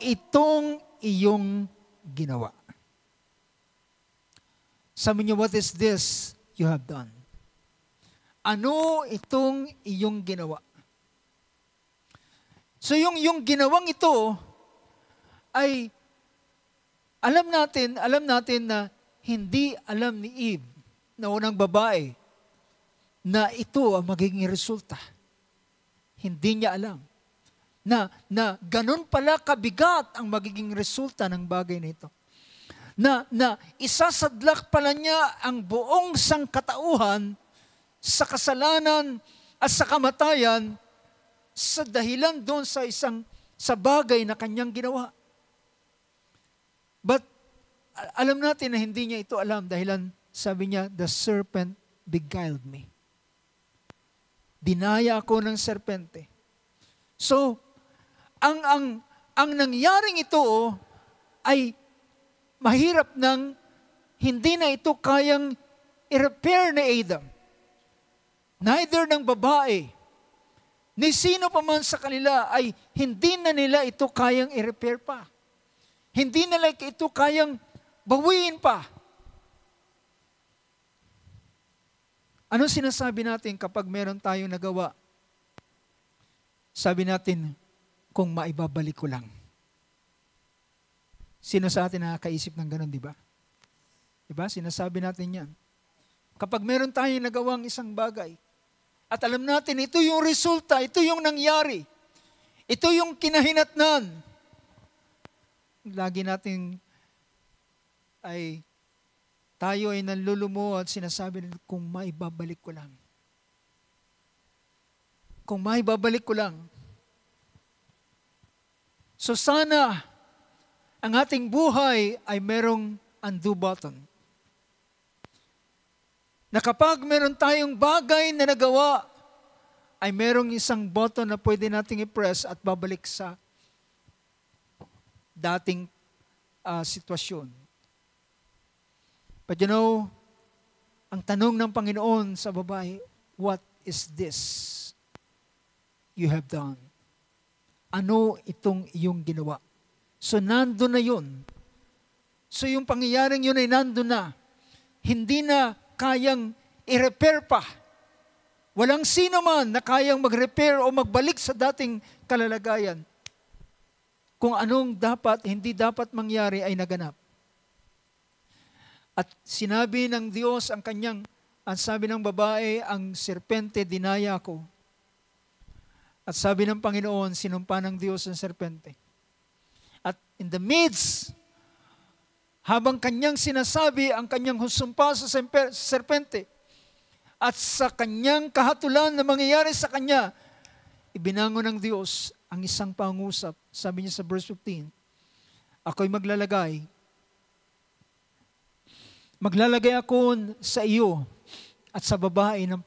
itong iyong ginawa? Sabi niya, what is this you have done? Ano itong iyong ginawa? So yung ginawang ito ay alam natin na hindi alam ni Eve na unang babae, na ito ang magiging resulta. Hindi niya alam. Na ganun pala kabigat ang magiging resulta ng bagay na ito. Na isasadlak pala niya ang buong sangkatauhan sa kasalanan at sa kamatayan sa dahilan doon sa bagay na kanyang ginawa. But alam natin na hindi niya ito alam dahilan sabi niya, the serpent beguiled me. Dinaya ako ng serpente. So, ang nangyaring ito ay mahirap nang hindi na ito kayang i-repair ni Adam. Neither ng babae, ni sino pa man sa kanila ay hindi na nila ito kayang i-repair pa. Hindi nila ito kayang bawiin pa. Anong sinasabi natin kapag meron tayong nagawa? Sabi natin, kung maibabalik ko lang. Sino sa atin nakakaisip ng ganun, di ba? Di ba? Sinasabi natin yan. Kapag meron tayong nagawang isang bagay, at alam natin, ito yung resulta, ito yung nangyari, ito yung kinahinatnan, lagi natin tayo ay nanlulumo at sinasabi natin, kung maibabalik ko lang. Kung maibabalik ko lang. So sana, ang ating buhay ay merong undo button. Na kapag meron tayong bagay na nagawa, ay merong isang button na pwede nating i-press at babalik sa dating sitwasyon. But you know, ang tanong ng Panginoon sa babae, what is this you have done? Ano itong iyong ginawa? So nandun na yun. So yung pangyayaring yun ay nandun na. Hindi na kayang i-repair pa. Walang sino man na kayang mag-repair o magbalik sa dating kalalagayan. Kung anong hindi dapat mangyari ay naganap. At sinabi ng Diyos ang sabi ng babae, ang serpente dinaya ko. At sabi ng Panginoon, sinumpa ng Diyos ang serpente. At in the midst, habang kanyang sinasabi ang kanyang sumpa sa serpente, at sa kanyang kahatulan na mangyayari sa kanya, ibinangon ng Diyos ang isang pangusap. Sabi niya sa verse 15, ako'y maglalagay ako sa iyo at sa babae ng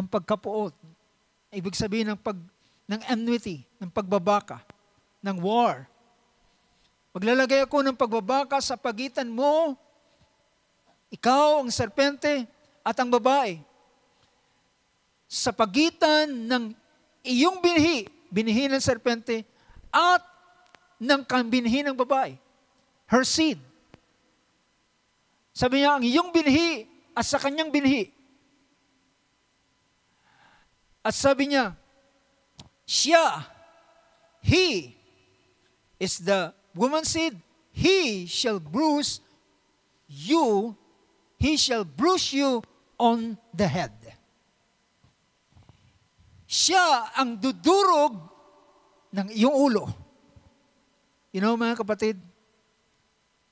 pagkapuot. Ibig sabihin ng enmity, ng pagbabaka, ng war. Maglalagay ako ng pagbabaka sa pagitan mo, ikaw ang serpente at ang babae. Sa pagitan ng iyong binhi ng serpente, at ng binhi ng babae, her seed. Sabi niya, ang iyong binhi at sa kanyang binhi. At sabi niya, he is the woman's seed, he shall bruise you on the head. Siya ang dudurog ng iyong ulo. You know, mga kapatid,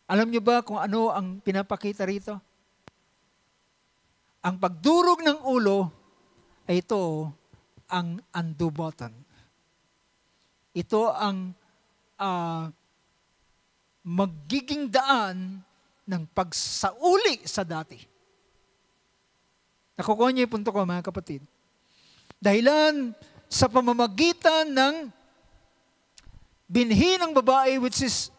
alam niyo ba kung ano ang pinapakita rito? Ang pagdurog ng ulo ay ito ang undo button. Ito ang magiging daan ng pagsauli sa dati. Nakukuha niyo yung punto ko, mga kapatid. Dahilan sa pamamagitan ng binhi ng babae, which is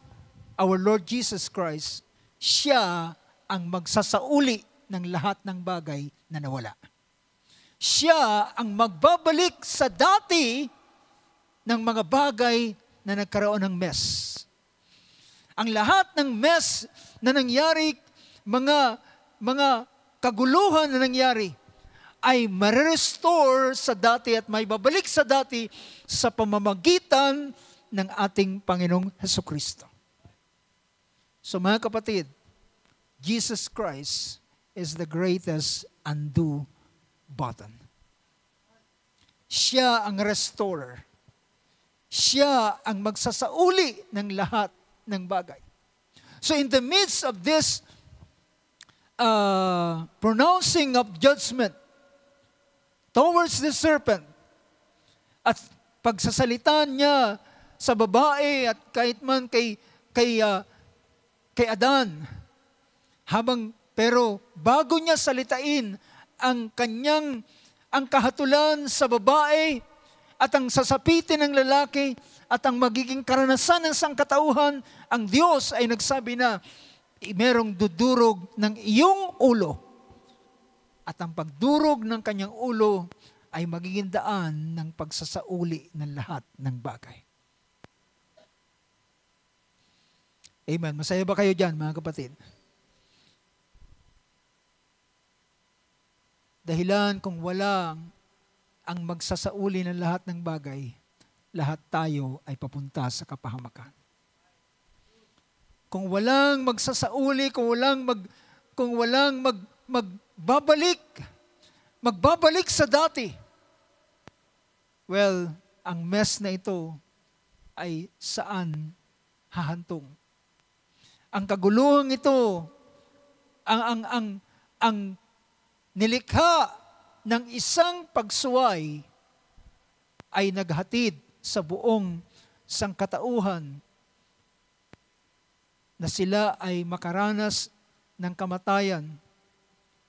our Lord Jesus Christ, siya ang magsasauli ng lahat ng bagay na nawala. Siya ang magbabalik sa dati ng mga bagay na nagkaroon ng mess. Ang lahat ng mess na nangyari, mga kaguluhan na nangyari, ay ma-restore sa dati at may babalik sa dati sa pamamagitan ng ating Panginoong Hesukristo. So mga kapatid, Jesus Christ is the greatest undo button. Siya ang restorer. Siya ang magsasauli ng lahat ng bagay. So in the midst of this pronouncing of judgment towards the serpent, at pagsasalitan niya sa babae at kahit man kay Adan, pero bago niya salitain ang kahatulan sa babae at ang sasapitin ng lalaki at ang magiging karanasan ng sangkatauhan, ang Diyos ay nagsabi na merong dudurog ng iyong ulo. At ang pagdurog ng kanyang ulo ay magiging daan ng pagsasauli ng lahat ng bagay. Amen. Masaya ba kayo dyan, mga kapatid? Dahilan kung walang ang magsasauli ng lahat ng bagay, lahat tayo ay papunta sa kapahamakan. Kung walang magsasauli, kung walang magbabalik sa dati, well, ang mess na ito ay saan hahantong? Ang kaguluhang ito, ang nilikha ng isang pagsuway ay naghatid sa buong sangkatauhan na sila ay makaranas ng kamatayan.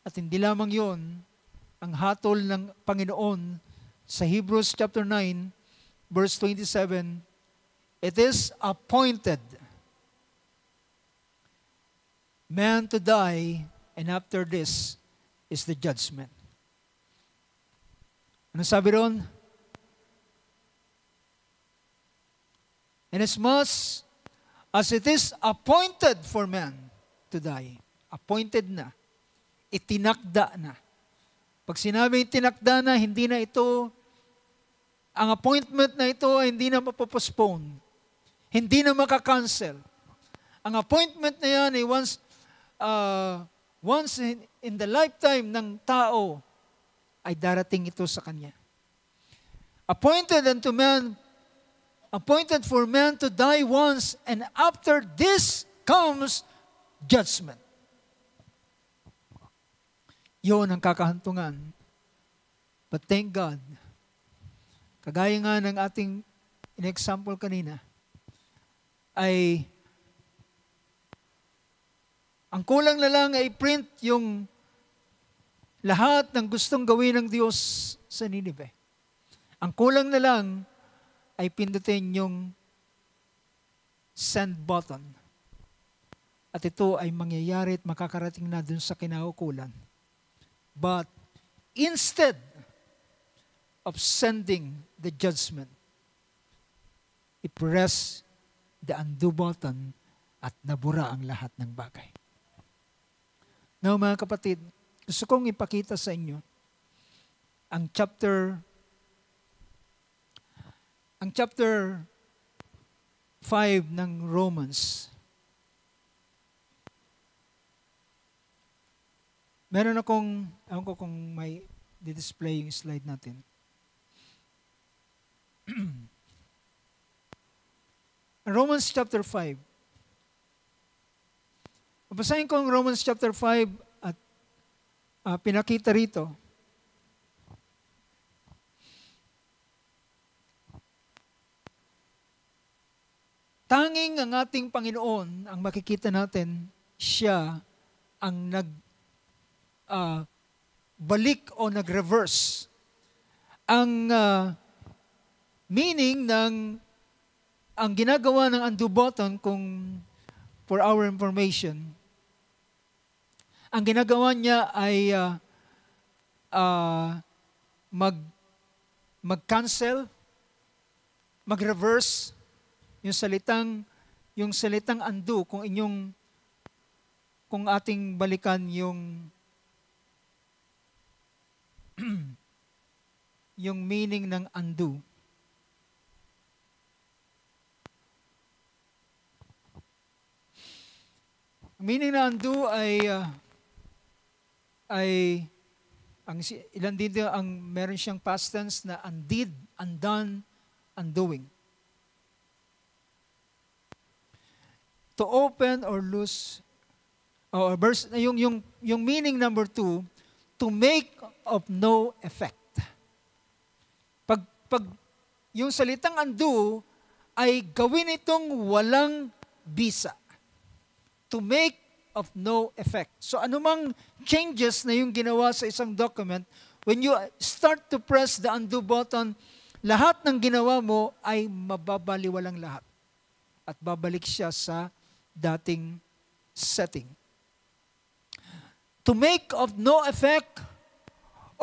At hindi lamang yon, ang hatol ng Panginoon sa Hebrews chapter 9, verse 27, it is appointed man to die, and after this is the judgment. Ano sabi ron? Inasmuch as it is appointed for man to die. Appointed na. Itinakda na. Pag sinabing tinakda na, hindi na ito, ang appointment na ito ay hindi na mapopostpone. Hindi na makakancel. Ang appointment na yan ay once in the lifetime ng tao, ay darating ito sa kanya. Appointed for man to die once, and after this comes judgment. Yun ang kakahantungan. But thank God, kagaya nga ng ating in-example kanina, ay ang kulang na lang ay print yung lahat ng gustong gawin ng Diyos sa Nineveh. Ang kulang na lang ay pindutin yung send button. At ito ay mangyayari at makakarating na dun sa kinaukulan. But instead of sending the judgment, i-press the undo button at nabura ang lahat ng bagay. Now, mga kapatid, gusto kong ipakita sa inyo ang chapter 5 ng Romans. Meron akong, ewan ko kung may di-display yung slide natin. Romans chapter 5. Babasahin ko ang Romans chapter 5 at pinakita rito. Tanging ang ating Panginoon, ang makikita natin, siya ang balik o nag-reverse. Ang meaning ng ang ginagawa ng undo button, kung for our information, ang ginagawa niya ay mag-cancel, mag-reverse, yung salitang undo, kung ating balikan yung yung meaning ng undo. Ang meaning ng undo ay ang ilan dito ang meron siyang past tense na undid, undone, undoing. To open or lose, or verse, yung meaning number 2, to make of no effect. Pag yung salitang undo ay gawin itong walang bisa. To make of no effect. So anumang changes na yung ginawa sa isang document, when you start to press the undo button, lahat ng ginawa mo ay mababaliwalang lahat. At babalik siya sa dating setting. To make of no effect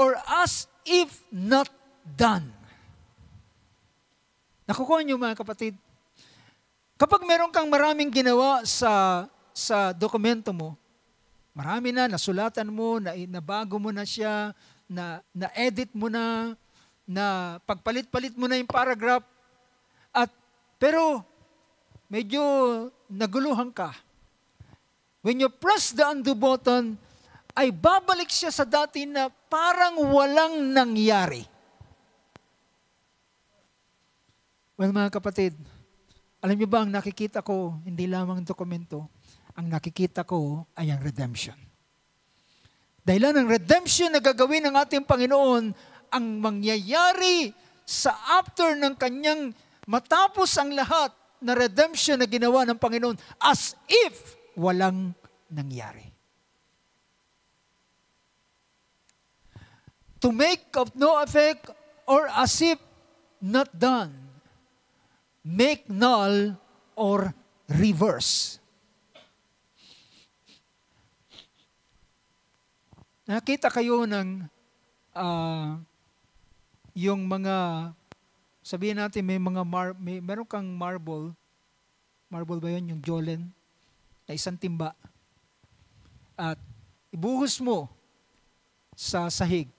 or as if not done. Nakukuha niyo mga kapatid? Kapag meron kang maraming ginawa sa dokumento mo, marami na, nasulatan mo, nabago mo na siya, na-edit mo na pagpalit-palit mo na yung paragraph, pero medyo naguluhan ka. When you press the undo button, ay babalik siya sa dati na parang walang nangyari. Well, mga kapatid, alam niyo ba ang nakikita ko, hindi lamang dokumento, ang nakikita ko ay ang redemption. Dahilan ng redemption na gagawin ng ating Panginoon, ang mangyayari sa after ng kanyang matapos ang lahat na redemption na ginawa ng Panginoon as if walang nangyari. To make of no effect or as if not done. Make null or reverse. Nakita kayo ng yung mga, sabihin natin meron kang marble ba yun, yung jolen, na isang timba, at ibuhos mo sa sahig.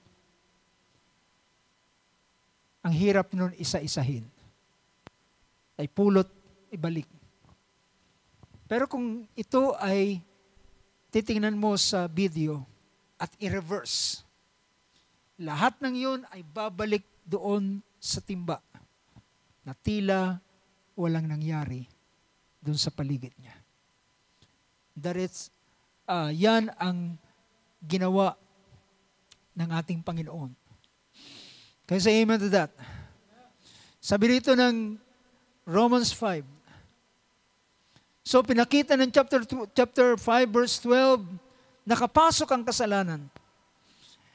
Ang hirap nun isa-isahin. Ay pulot, ibalik. Pero kung ito ay titingnan mo sa video at i-reverse, lahat ng yun ay babalik doon sa timba na tila walang nangyari doon sa paligid niya. That is, yan ang ginawa ng ating Panginoon. Kaya say amen to that. Sabi rito ng Romans 5. So pinakita ng chapter 5 verse 12, nakapasok ang kasalanan.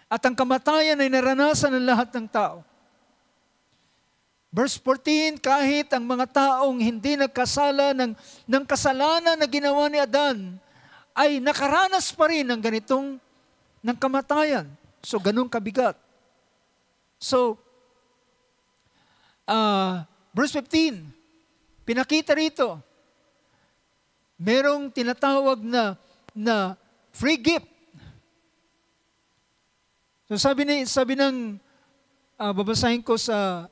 At ang kamatayan ay naranasan ng lahat ng tao. Verse 14, kahit ang mga taong hindi nagkasala ng kasalanan na ginawa ni Adan, ay nakaranas pa rin ng ganitong ng kamatayan. So ganun kabigat. So, verse 15, pinakita rito, merong tinatawag na free gift. So sabi ng babasahin ko sa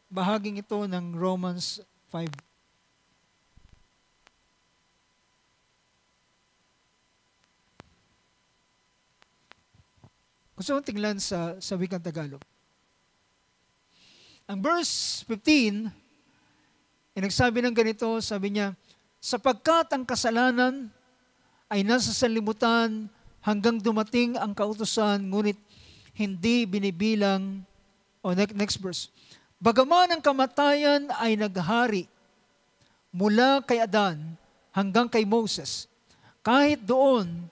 bahaging ito ng Romans 5. Gusto kong tingnan sa wikang Tagalog. Ang verse 15, nagsabi ng ganito, sabi niya, sapagkat ang kasalanan ay nasa sanlibutan hanggang dumating ang kautusan, ngunit hindi binibilang, next verse, bagaman ang kamatayan ay naghari mula kay Adan hanggang kay Moses, kahit doon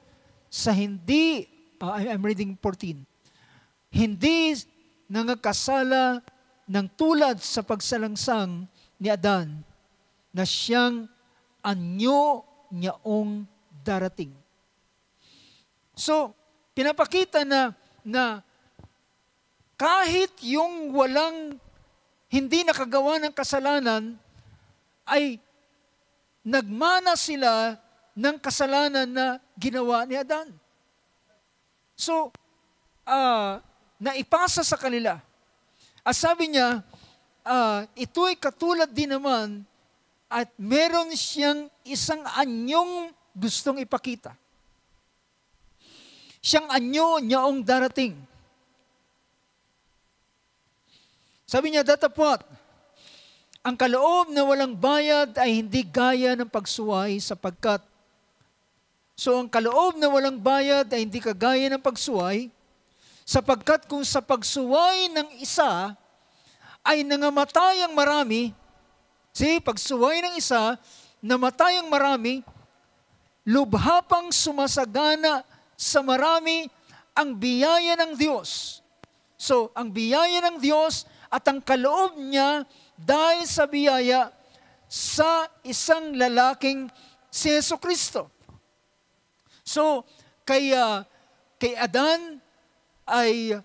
sa hindi, I'm reading 14, hindi nangakasala ng tulad sa pagsalangsang ni Adan na siyang anyo niyaong darating. So, pinapakita na kahit yung hindi nakagawa ng kasalanan, ay nagmana sila ng kasalanan na ginawa ni Adan. So, naipasa sa kanila. At sabi niya, ito'y katulad din naman at meron siyang isang anyong gustong ipakita. Siyang anyo niyaong darating. Sabi niya, datapwat, ang kaloob na walang bayad ay hindi gaya ng pagsuway sapagkat. So ang kaloob na walang bayad ay hindi kagaya ng pagsuway sapagkat kung sa pagsuway ng isa ay nangamatay ang marami, pagsuway ng isa, namatay ang marami, lubha pang sumasagana sa marami ang biyaya ng Diyos. So, ang biyaya ng Diyos at ang kaloob niya dahil sa biyaya sa isang lalaking si Jesucristo. So, kay Adan ay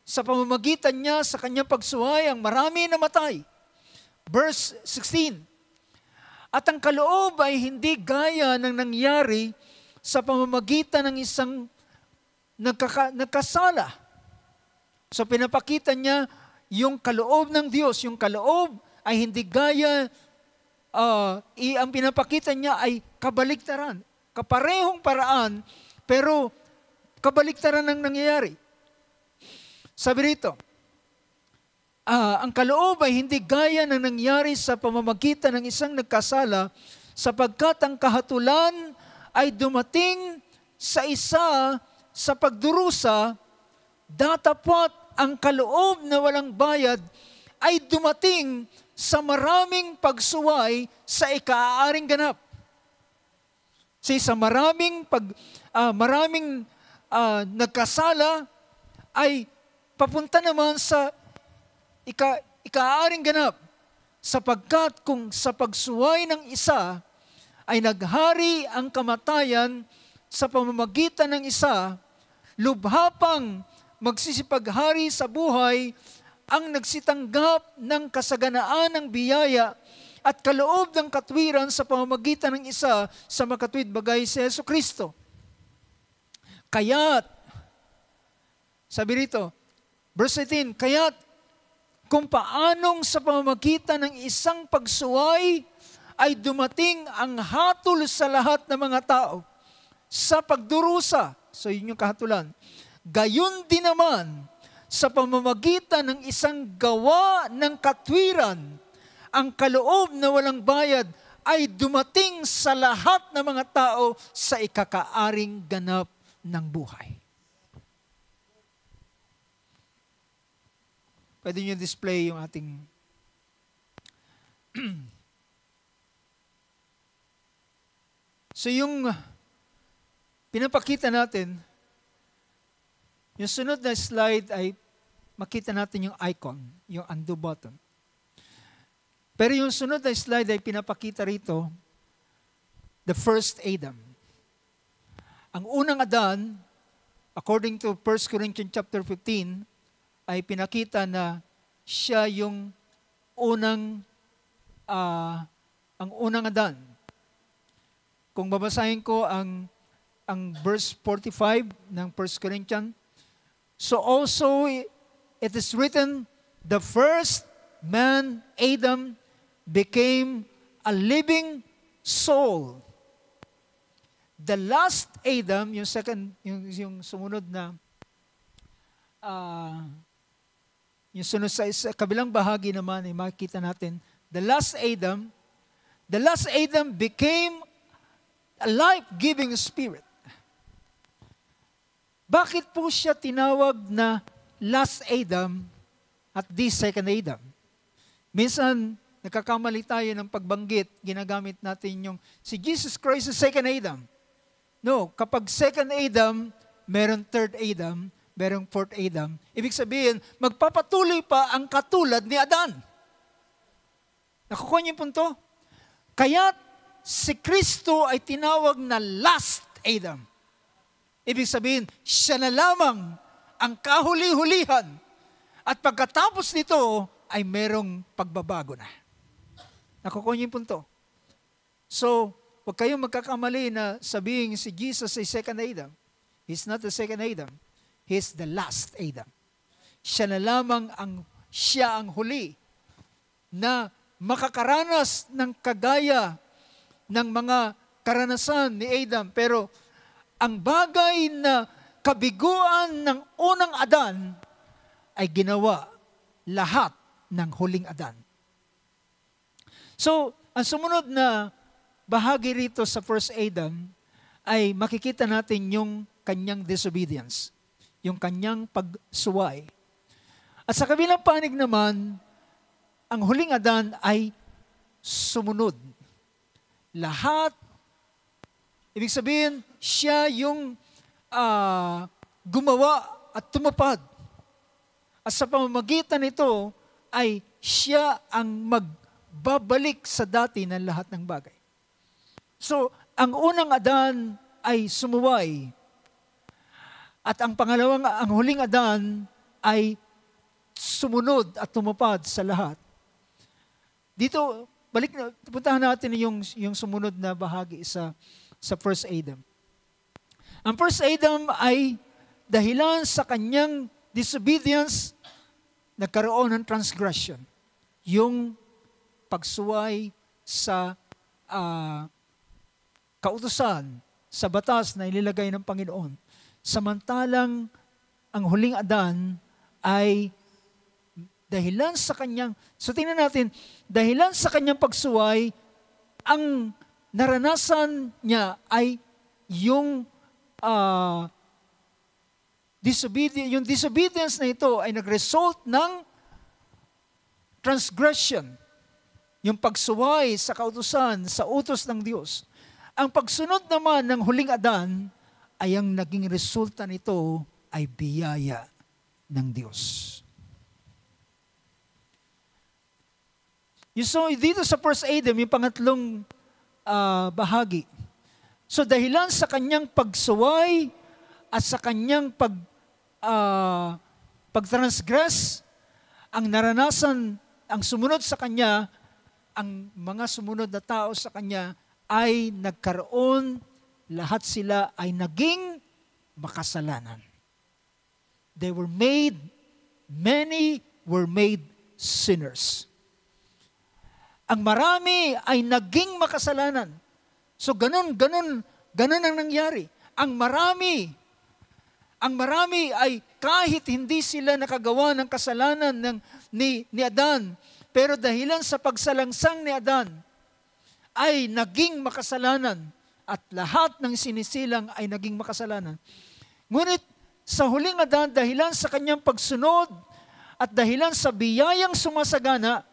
Sa pamamagitan niya, sa kanyang pagsuway, ang marami namatay. Verse 16. At ang kaloob ay hindi gaya ng nangyari sa pamamagitan ng isang nagkasala. So pinapakita niya yung kaloob ng Diyos. Yung kaloob ay hindi gaya, ang pinapakita niya ay kabaligtaran. Kaparehong paraan, pero kabaligtaran ang nangyayari. Sabi rito, ang kaloob ay hindi gaya ng nangyari sa pamamagitan ng isang nagkasala, sapagkat ang kahatulan ay dumating sa isa sa pagdurusa, datapwat ang kaloob na walang bayad ay dumating sa maraming pagsuway sa ikaaaring ganap. Sa maraming nagkasala ay papunta naman sa ikaaring ganap, sapagkat kung sa pagsuway ng isa ay naghari ang kamatayan sa pamamagitan ng isa, lubhapang magsisipaghari sa buhay ang nagsitanggap ng kasaganaan ng biyaya at kaloob ng katwiran sa pamamagitan ng isa sa makatwid bagay si Jesucristo. Kaya't, sabi rito, verse 18, kaya't kung paanong sa pamamagitan ng isang pagsuway ay dumating ang hatol sa lahat ng mga tao sa pagdurusa. So yun yung kahatulan. Gayon din naman sa pamamagitan ng isang gawa ng katwiran, ang kaloob na walang bayad ay dumating sa lahat ng mga tao sa ikakaaring ganap ng buhay. Pwede nyo display yung ating so yung pinapakita natin, yung sunod na slide ay makita natin yung icon, yung undo button. Pero yung sunod na slide ay pinapakita rito, the first Adam. Ang unang Adan, according to 1 Corinthians chapter 15, ay pinakita na siya yung unang Adan. Kung babasahin ko ang verse 45 ng 1 Corinthians, so also it is written, the first man, Adam, became a living soul. The last Adam, yung second, yung sumunod na, yung sunod sa kabilang bahagi naman ay makikita natin, the last Adam became a life-giving spirit. Bakit po siya tinawag na last Adam at the second Adam? Minsan, nagkakamali tayo ng pagbanggit, ginagamit natin yung si Jesus Christ is second Adam. No, kapag second Adam, meron third Adam, merong fourth Adam. Ibig sabihin, magpapatuloy pa ang katulad ni Adan. Nakukuha niyo yung punto? Kaya si Kristo ay tinawag na last Adam. Ibig sabihin, siya na lamang ang kahuli-hulihan. At pagkatapos nito, ay merong pagbabago na. Nakukuha niyo yung punto? So, huwag kayong magkakamali na sabihin si Jesus ay second Adam. He's not the second Adam. He's the last Adam. Siya na lamang siya ang huli na makakaranas ng kagaya ng mga karanasan ni Adam. Pero ang bagay na kabiguan ng unang Adan ay ginawa lahat ng huling Adan. So, ang sumunod na bahagi rito sa first Adam ay makikita natin yung kanyang disobedience, yung kanyang pagsuway. At sa kabilang panig naman, ang huling Adan ay sumunod. Lahat, ibig sabihin, siya yung gumawa at tumupad. At sa pamamagitan nito, ay siya ang magbabalik sa dati ng lahat ng bagay. So, ang unang Adan ay sumuway. At ang huling Adan ay sumunod at tumupad sa lahat. Dito, puntahan natin yung sumunod na bahagi sa first Adam. Ang first Adam ay dahilan sa kanyang disobedience, nagkaroon ng transgression. Yung pagsuway sa kautusan, sa batas na ililagay ng Panginoon. Samantalang ang huling Adan ay dahilan sa kanyang, so tingnan natin, dahilan sa kanyang pagsuway, ang naranasan niya ay yung disobedience na ito ay nag-result ng transgression. Yung pagsuway sa kautusan, sa utos ng Diyos. Ang pagsunod naman ng huling Adan ay ang naging resulta nito ay biyaya ng Diyos. So dito sa first Adam, yung pangatlong bahagi. So dahilan sa kanyang pagsuway at sa kanyang pagtransgress, ang naranasan, ang sumunod sa kanya, ang mga sumunod na tao sa kanya ay nagkaroon, lahat sila ay naging makasalanan. Many were made sinners. Ang marami ay naging makasalanan. So ganun ang nangyari. Ang marami ay kahit hindi sila nakagawa ng kasalanan ni Adan, pero dahilan sa pagsalangsang ni Adan, ay naging makasalanan at lahat ng sinisilang ay naging makasalanan. Ngunit sa huling Adan, dahilan sa kanyang pagsunod at dahilan sa biyayang sumasagana,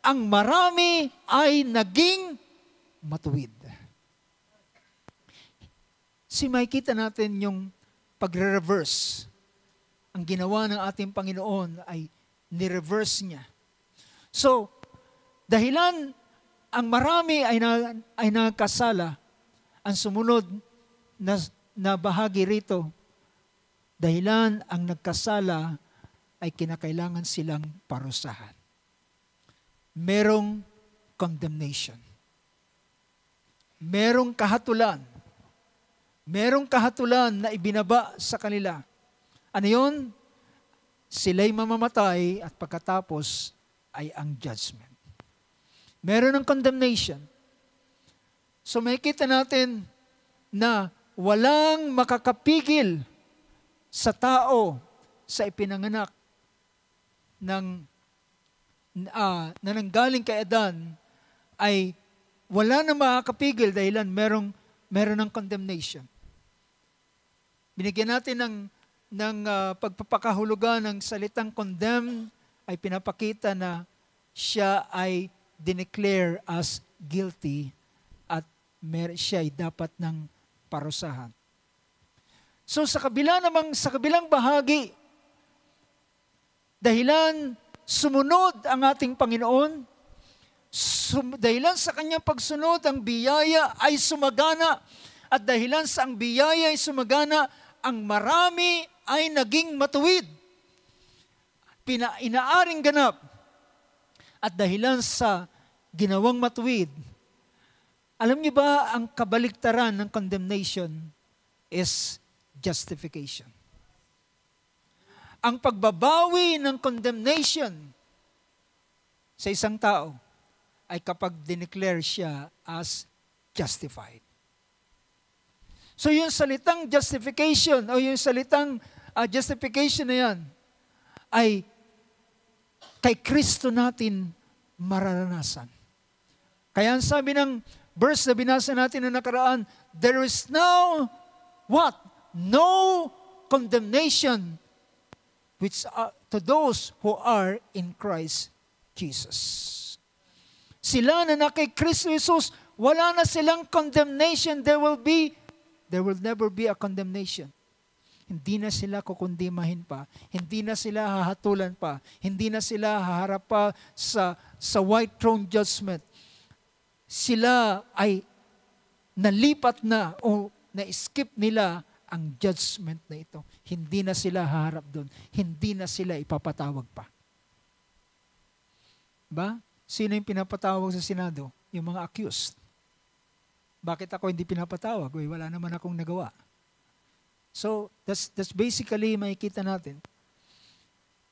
ang marami ay naging matuwid. Makikita natin yung pagre-reverse. Ang ginawa ng ating Panginoon ay ni-reverse niya. So, dahilan ang marami ay nagkasala, ang sumunod na bahagi rito, dahilan ang nagkasala ay kinakailangan silang parusahan. Merong condemnation. Merong kahatulan. Merong kahatulan na ibinaba sa kanila. Ano yun? Sila'y mamamatay at pagkatapos ay ang judgment. Meron ng condemnation. So makikita natin na walang makakapigil sa tao sa ipinanganak na nanggaling kay Adan ay wala na makakapigil dahilan meron ng condemnation. Binigyan natin ng pagpapakahulugan ng salitang condemn ay pinapakita na siya ay dineclare as guilty at siya ay dapat ng parusahan. So sa kabilang bahagi, dahilan sumunod ang ating Panginoon, dahilan sa kanyang pagsunod, ang biyaya ay sumagana, at dahilan sa ang biyaya ay sumagana, ang marami ay naging matuwid. Inaaring ganap. At dahilan sa ginawang matuwid, alam niyo ba ang kabaliktaran ng condemnation is justification. Ang pagbabawi ng condemnation sa isang tao ay kapag dineclare siya as justified. So yung salitang justification o yung salitang justification na yan ay kay Kristo natin mararanasan. Kaya ang sabi ng verse na binasa natin na nakaraan, there is now what? No condemnation to those who are in Christ Jesus. Sila na kay Kristo Jesus, wala na silang condemnation. There will never be a condemnation. Hindi na sila kukundimahin pa. Hindi na sila hahatulan pa. Hindi na sila haharap pa sa white throne judgment. Sila ay nalipat na o na-skip nila ang judgment na ito. Hindi na sila haharap doon. Hindi na sila ipapatawag pa. Ba? Sino yung pinapatawag sa Senado? Yung mga accused. Bakit ako hindi pinapatawag? Wala naman akong nagawa. So, that's basically makikita natin.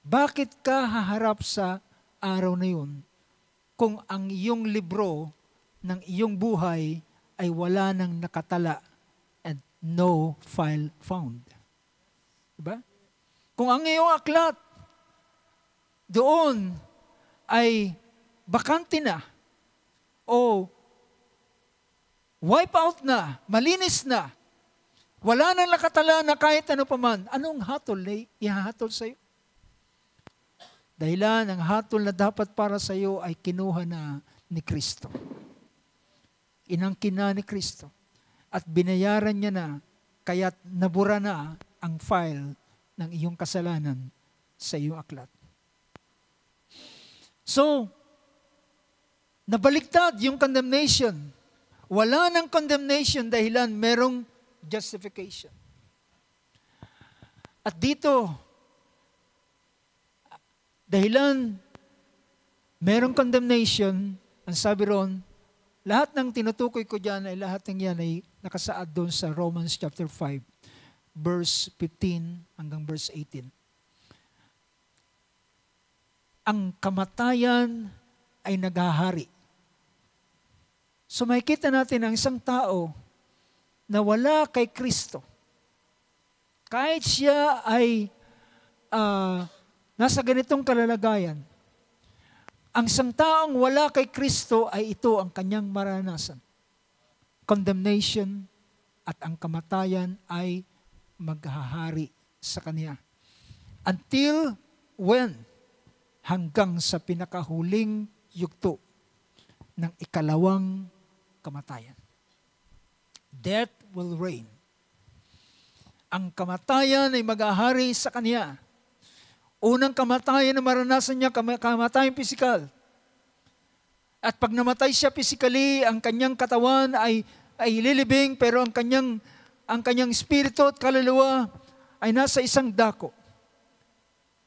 Bakit ka haharap sa araw na yun kung ang iyong libro ng iyong buhay ay wala nang nakatala and no file found? Diba? Kung ang iyong aklat doon ay bakante na o wipe out na, malinis na, wala nang nakatala na kahit ano paman, anong hatol na ihahatol sa iyo? Dahilan ang hatol na dapat para sa iyo ay kinuha na ni Kristo. Inangkin na ni Kristo. At binayaran niya na, kaya't nabura na ang file ng iyong kasalanan sa iyong aklat. So, nabaliktad yung condemnation. Wala nang condemnation dahilan merong justification. At dito, dahilan merong condemnation, ang sabi ron, lahat ng tinutukoy ko dyan ay lahat ng yan ay nakasaad doon sa Romans chapter 5, verse 15 hanggang verse 18. Ang kamatayan ay naghahari. So makikita natin ang isang tao na wala kay Kristo. Kahit siya ay nasa ganitong kalalagayan, ang isang taong wala kay Kristo ay ito ang kanyang maranasan. Condemnation at ang kamatayan ay maghahari sa kanya. Until when? Hanggang sa pinakahuling yugto ng ikalawang kamatayan. Death will reign. Ang kamatayan ay maghahari sa kanya. Unang kamatayan na maranasan niya, kamatayang pisikal. At pag namatay siya physically, ang kanyang katawan ay lilibing, pero ang kanyang espiritu at kaluluwa ay nasa isang dako.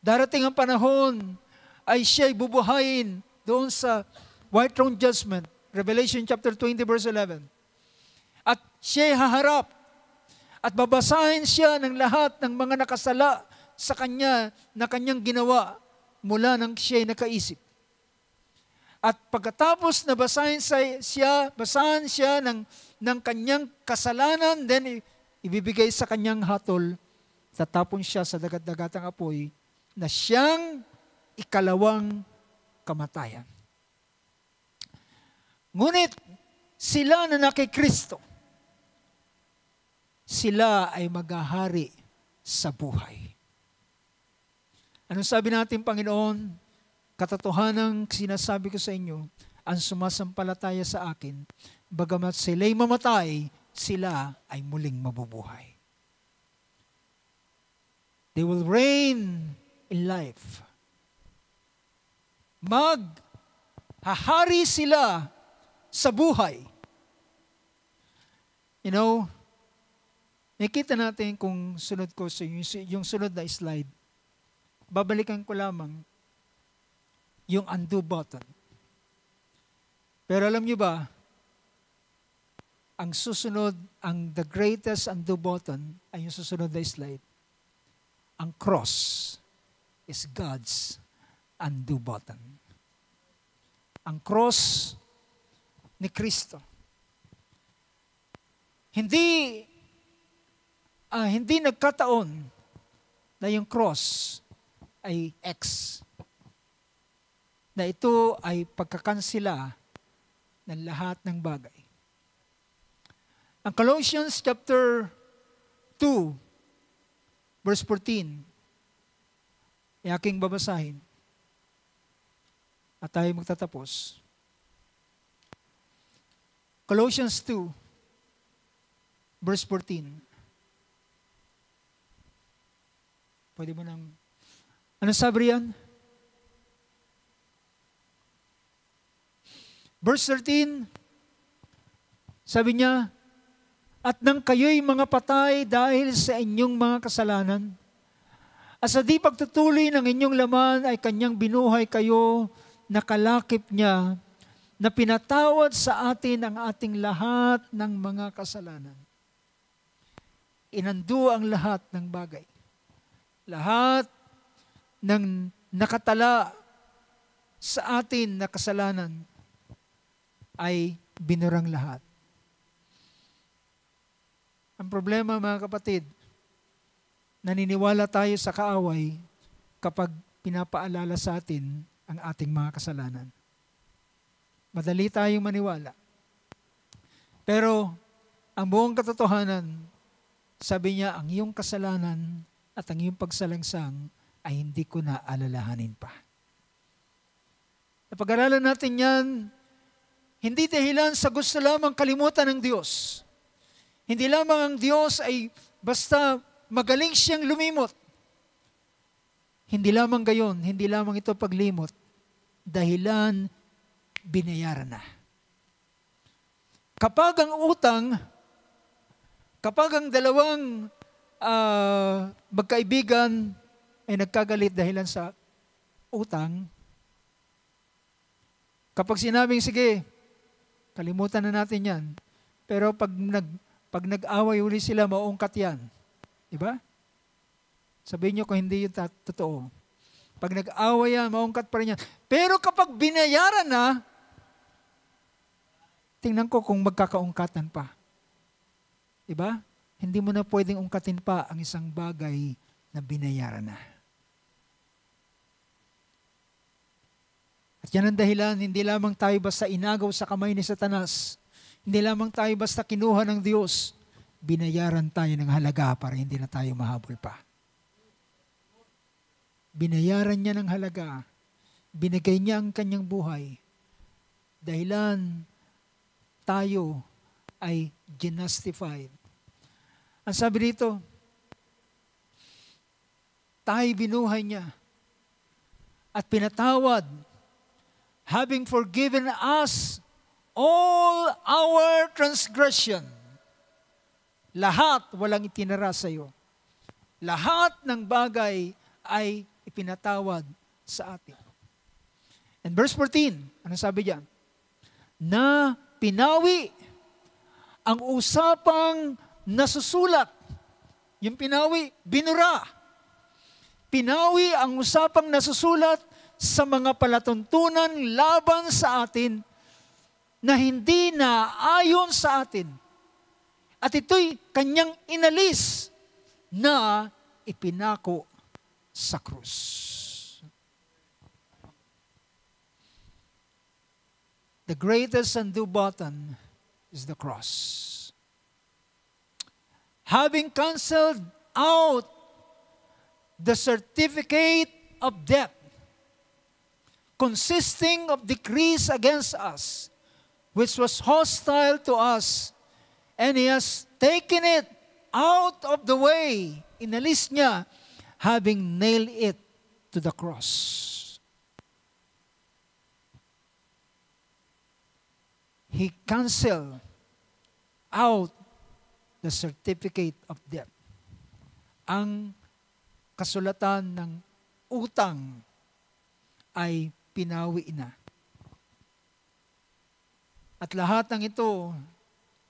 Darating ang panahon ay siya'y bubuhayin doon sa white throne judgment, Revelation chapter 20 verse 11. At siya'y haharap at babasahin siya ng lahat ng mga nakasala sa kanya na kanyang ginawa mula nang siya'y nakaisip. At pagkatapos na basahin siya ng kanyang kasalanan, then ibibigay sa kanyang hatol, tatapon siya sa dagat-dagatang apoy na siyang ikalawang kamatayan. Ngunit sila na nakikristo, sila ay maghahari sa buhay. Anong sabi natin, Panginoon? Katotohanang sinasabi ko sa inyo, ang sumasampalataya sa akin, bagamat sila'y mamatay, sila ay muling mabubuhay. They will reign in life. Maghahari sila sa buhay. You know, nakita natin kung sunod ko sa yung sunod na slide. Babalikan ko lamang yung undo button. Pero alam niyo ba, ang susunod, the greatest undo button ay yung susunod na slide. Ang cross is God's undo button. Ang cross ni Kristo. Hindi nagkataon na yung cross ay X. Na ito ay pagkakansila ng lahat ng bagay. Ang Colossians chapter 2, verse 14, ay aking babasahin. At tayo magtatapos. Colossians 2, verse 14. Pwede mo nang... Anong sabi yan? Verse 13, sabi niya, At nang kayo'y mga patay dahil sa inyong mga kasalanan, at sa di pagtutuloy ng inyong laman ay kanyang binuhay kayo, nakalakip niya, na pinatawad sa atin ang ating lahat ng mga kasalanan. Inando ang lahat ng bagay. Lahat ng nakatala sa atin na kasalanan ay binurang lahat. Ang problema, mga kapatid, naniniwala tayo sa kaaway kapag pinapaalala sa atin ang ating mga kasalanan. Madali tayong maniwala. Pero ang buong katotohanan, sabi niya, ang iyong kasalanan at ang iyong pagsalangsang ay hindi ko na alalahanin pa. Napag-aralan natin yan, hindi dahilan sa gusto lamang kalimutan ng Diyos. Hindi lamang ang Diyos ay basta magaling siyang lumimot. Hindi lamang gayon, hindi lamang ito paglimot. Dahilan, binayaran na. Kapag ang utang, kapag ang dalawang magkaibigan ay nagkagalit dahilan sa utang, kapag sinabing, sige, kalimutan na natin yan, pero pag nag-away uli sila, maungkat yan. Diba? Sabihin nyo kung hindi yung totoo. Pag nag-away yan, maungkat pa rin yan. Pero kapag binayaran na, tingnan ko kung magkakaungkatan pa. Diba? Hindi mo na pwedeng ungkatin pa ang isang bagay na binayaran na. At yan ang dahilan, hindi lamang tayo basta inagaw sa kamay ni Satanas. Hindi lamang tayo basta kinuha ng Diyos. Binayaran tayo ng halaga para hindi na tayo mahabol pa. Binayaran niya ng halaga. Binigay niya ang kanyang buhay. Dahilan tayo ay justified. Ang sabi dito, tayo binuhay niya at pinatawad, having forgiven us all our transgression. Lahat walang itinara sa iyo. Lahat ng bagay ay ipinatawad sa atin. And verse 14, ano sabi diyan? Na pinawi ang usapang nasusulat. Yung pinawi, binura. Pinawi ang usapang nasusulat sa mga palatuntunan laban sa atin na hindi na ayon sa atin. At ito'y kanyang inalis na ipinako sa krus. The greatest undue button is the cross. Having canceled out the certificate of debt consisting of decrees against us, which was hostile to us, and He has taken it out of the way. Inalis niya, having nailed it to the cross. He canceled out the certificate of debt. Ang kasulatan ng utang ay pinawi na. At lahat ng ito,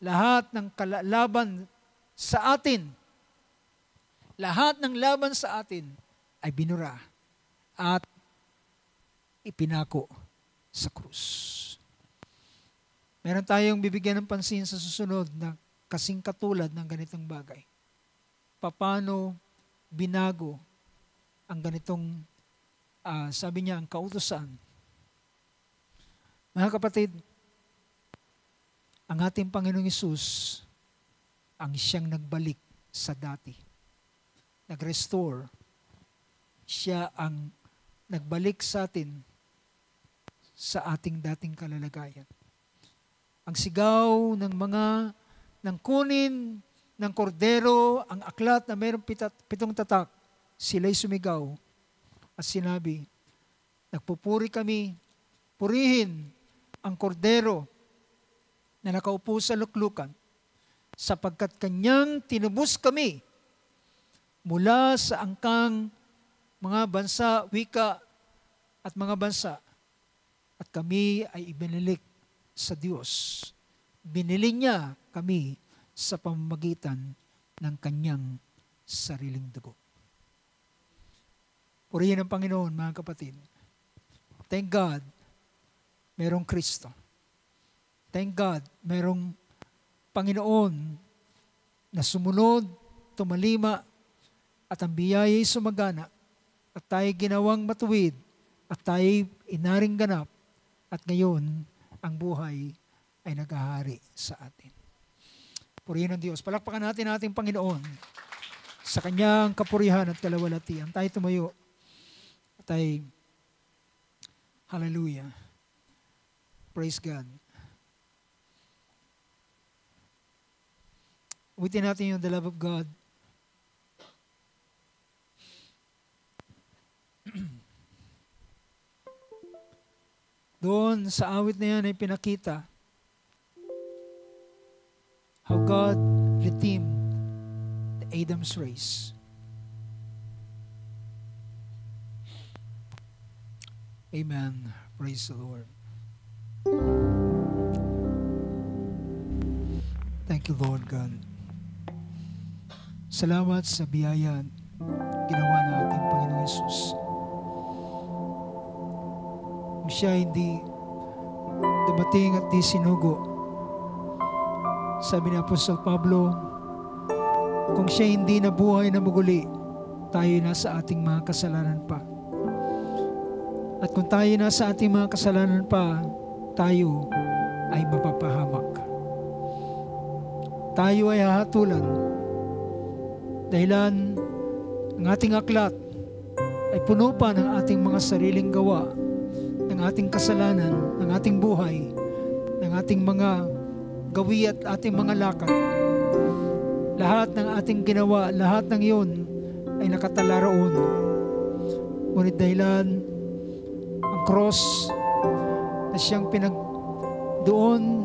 lahat ng laban sa atin, lahat ng laban sa atin ay binura at ipinako sa krus. Meron tayong bibigyan ng pansin sa susunod na kasing katulad ng ganitong bagay. Paano binago ang ganitong, sabi niya, ang kautusan. Mga kapatid, ang ating Panginoong Hesus ang siyang nagbalik sa dati. Nag-restore. Siya ang nagbalik sa atin sa ating dating kalalagayan. Ang sigaw ng kunin ng kordero, ang aklat na mayroong 7 tatak, sila'y sumigaw at sinabi, nagpupuri kami, purihin ang kordero na nakaupo sa luklukan, sapagkat kanyang tinubos kami mula sa angkang mga bansa, wika at mga bansa, at kami ay ibinilik sa Diyos. Binili niya kami sa pamamagitan ng kanyang sariling dugo. Purihin ang Panginoon, mga kapatid. Thank God, merong Kristo. Thank God, merong Panginoon na sumunod, tumalima, at ang biyaya'y sumagana, at tayo ginawang matuwid, at tayo inaring ganap, at ngayon, ang buhay ay naghahari sa atin. Purihin ang Diyos. Palakpakan natin ating Panginoon sa kanyang kapurihan at kalawalatian. Tayo tumayo. At tayo, hallelujah. Praise God. Awitin natin yung the love of God. Doon sa awit na yan ay pinakita how God redeemed the Adam's race. Amen. Praise the Lord. Thank you, Lord God. Salamat sa biyaya ginawa ng ating Panginoong Hesus. Kung siya hindi dumating at di sinugo, sabi ni Apostol Pablo, kung siya hindi nabuhay na muli, tayo nasa ating mga kasalanan pa. At kung tayo nasa ating mga kasalanan pa, tayo ay mapapahamak. Tayo ay hahatulan dahilan ang ating aklat ay puno pa ng ating mga sariling gawa, ng ating kasalanan, ng ating buhay, ng ating mga gawi at ating mga lakad. Lahat ng ating ginawa, lahat ng iyon ay nakatala roon. Ngunit dahilan ang cross na siyang doon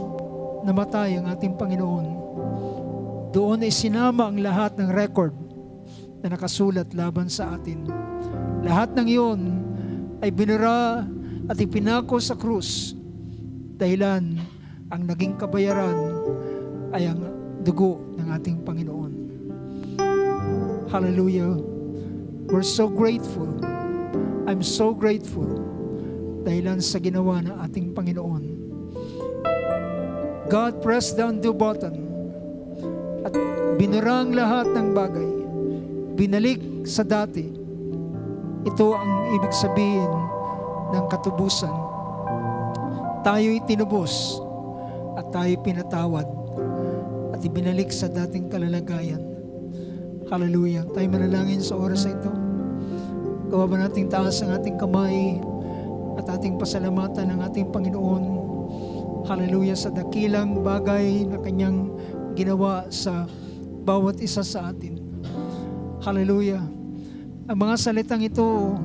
namatay ang ating Panginoon. Doon ay sinama ang lahat ng record na nakasulat laban sa atin. Lahat ng iyon ay binura at ipinako sa krus dahilan ang naging kabayaran ay ang dugo ng ating Panginoon. Hallelujah. We're so grateful. I'm so grateful dahilan sa ginawa ng ating Panginoon. God pressed down the button at binurang lahat ng bagay. Binalik sa dati. Ito ang ibig sabihin ng katubusan. Tayo'y tinubos at tayo'y pinatawad at ibinalik sa dating kalalagayan. Hallelujah. Tayo manalangin sa oras na ito. Gawa ba nating taas ang ating kamay at ating pasalamatan ng ating Panginoon. Hallelujah, sa dakilang bagay na kanyang ginawa sa bawat isa sa atin. Hallelujah. Ang mga salitang ito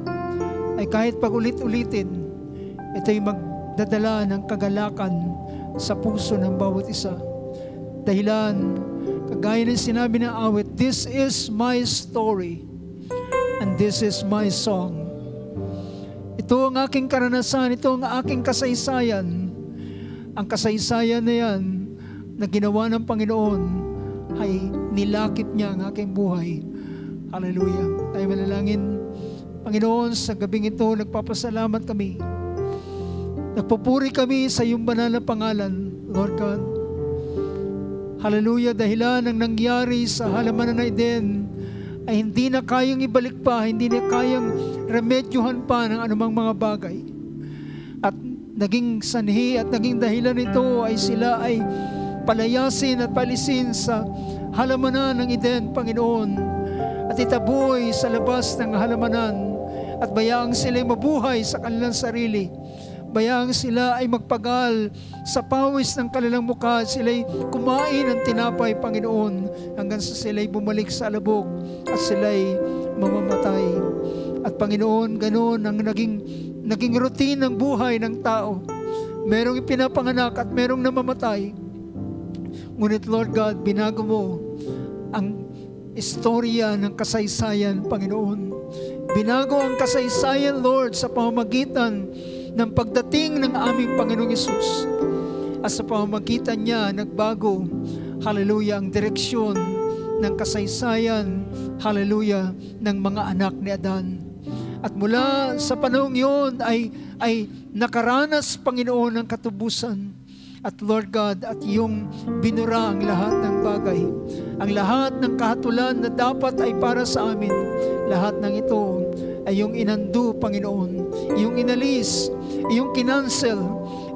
ay kahit pag-ulit-ulitin, ito'y magdadala ng kagalakan sa puso ng bawat isa. Dahilan, kagaya ng sinabi ng awit, this is my story and this is my song. Ito ang aking karanasan, ito ang aking kasaysayan. Ang kasaysayan na yan na ginawa ng Panginoon ay nilakip niya ang aking buhay. Hallelujah. Tayo manalangin. Panginoon, sa gabing ito, nagpapasalamat kami. Nagpupuri kami sa iyong banal na pangalan, Lord God. Hallelujah, dahilan ng nangyari sa halamanan na Eden ay hindi na kayang ibalik pa, hindi na kayang remedyuhan pa ng anumang mga bagay. At naging sanhi at naging dahilan nito ay sila ay palayasin at palisin sa halamanan ng Eden, Panginoon, at itaboy sa labas ng halamanan at bayaang sila ay mabuhay sa kanilang sarili. Bayaang sila ay magpagal sa pawis ng kanilang mukha. Sila ay kumain ng tinapay, Panginoon, hanggang sa sila ay bumalik sa alabok at sila ay mamamatay. At Panginoon, ganoon ang naging routine ng buhay ng tao. Merong ipinapanganak at merong namamatay. Ngunit Lord God, binago mo ang istorya ng kasaysayan, Panginoon. Binago ang kasaysayan, Lord, sa pamamagitan ng pagdating ng aming Panginoong Hesus. At sa pamamagitan niya, nagbago, hallelujah, ang direksyon ng kasaysayan, hallelujah, ng mga anak ni Adan. At mula sa panahong yun ay nakaranas, Panginoon, ng katubusan. At Lord God, at iyong binura ang lahat ng bagay. Ang lahat ng kahatulan na dapat ay para sa amin. Lahat ng ito ay iyong inandu, Panginoon. Iyong inalis, iyong kinansel,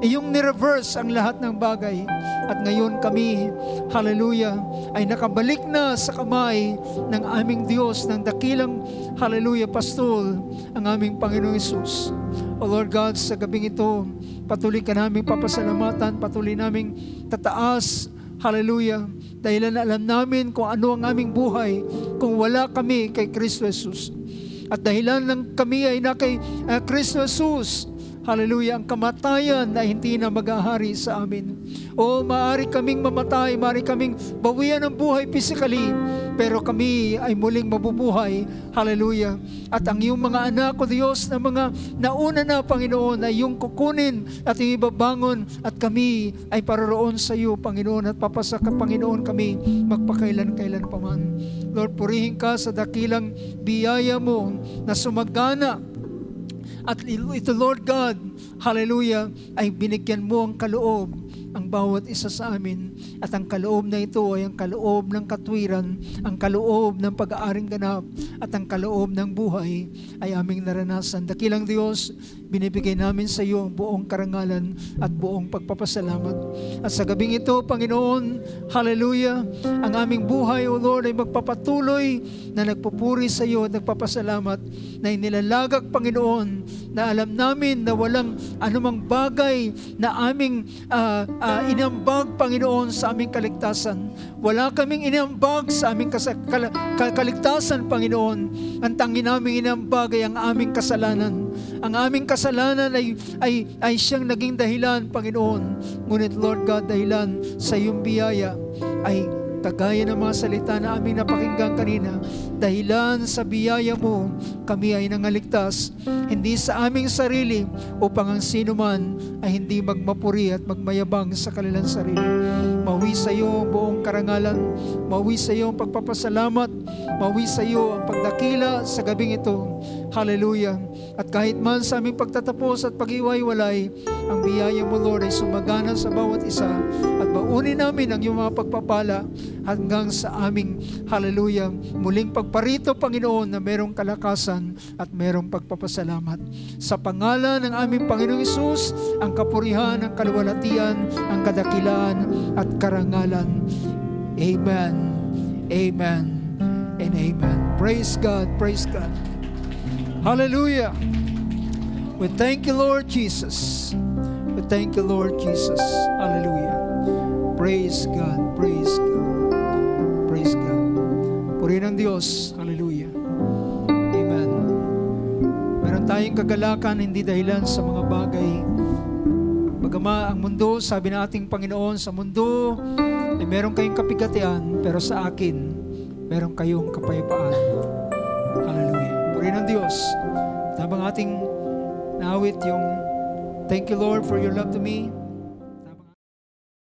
iyong nireverse ang lahat ng bagay. At ngayon kami, hallelujah, ay nakabalik na sa kamay ng aming Diyos, ng dakilang, hallelujah, pastol, ang aming Panginoong Hesus. O Lord God, sa gabing ito, patuloy ka naming papasalamatan, patuloy naming tataas, hallelujah, dahil alam namin kung ano ang aming buhay kung wala kami kay Kristo Jesus. At dahilan ng kami ay na kay Kristo Jesus, hallelujah, ang kamatayan na hindi na mag-ahari sa amin. O maaari kaming mamatay, maaari kaming bawian ng buhay physically, pero kami ay muling mabubuhay, hallelujah. At ang iyong mga anak, o Diyos, na mga nauna na, Panginoon, ay iyong kukunin at iyong ibabangon, at kami ay paroroon sa iyo, Panginoon, at papasaka, Panginoon, kami magpakailan-kailan pa man. Lord, purihin ka sa dakilang biyaya mo na sumagana. At ito, Lord God, hallelujah, ay binigyan mo ang kaloob ang bawat isa sa amin. At ang kaloob na ito ay ang kaloob ng katwiran, ang kaloob ng pag-aaring ganap, at ang kaloob ng buhay ay aming naranasan. Dakilang Diyos, binibigay namin sa iyo ang buong karangalan at buong pagpapasalamat. At sa gabing ito, Panginoon, hallelujah, ang aming buhay, O Lord, ay magpapatuloy na nagpupuri sa iyo at nagpapasalamat na inilalagak, Panginoon, na alam namin na walang anumang bagay na aming inambag, Panginoon, sa aming kaligtasan. Wala kaming inambag sa aming kaligtasan, Panginoon. Ang tangi naming inambag ay ang aming kasalanan. Ang aming kasalanan ay siyang naging dahilan, Panginoon. Ngunit, Lord God, dahilan sa iyong biyaya ay kagaya ng mga salita na aming napakinggan kanina, dahilan sa biyaya mo, kami ay nangaligtas, hindi sa aming sarili, upang ang sino man ay hindi magmapuri at magmayabang sa kanilang sarili. Mawi sa iyo ang buong karangalan, mawi sa iyo ang pagpapasalamat, mawi sa iyo ang pagdakila sa gabing ito. Hallelujah. At kahit man sa aming pagtatapos at pag-iwaiwalay, ang biyaya mo, Lord, ay sumagana sa bawat isa, at baunin namin ang iyong mga pagpapala hanggang sa aming, hallelujah, muling pagparito, Panginoon, na merong kalakasan at merong pagpapasalamat. Sa pangalan ng aming Panginoong Hesus, ang kapurihan, ang kaluwalhatian, ang kadakilaan at karangalan. Amen, amen, and amen. Praise God, praise God. Hallelujah. We thank you, Lord Jesus. We thank you, Lord Jesus. Hallelujah. Praise God, praise God, praise God. Purihin ang Diyos. Hallelujah. Amen. Meron tayong kagalakan, hindi dahilan sa mga bagay. Bagama ang mundo, sabi ng ating Panginoon, sa mundo ay meron kayong kapigatian, pero sa akin, meron kayong kapayapaan. Hallelujah. Purihin ang Diyos. Habang ating naawit yung Thank you, Lord, for your love to me.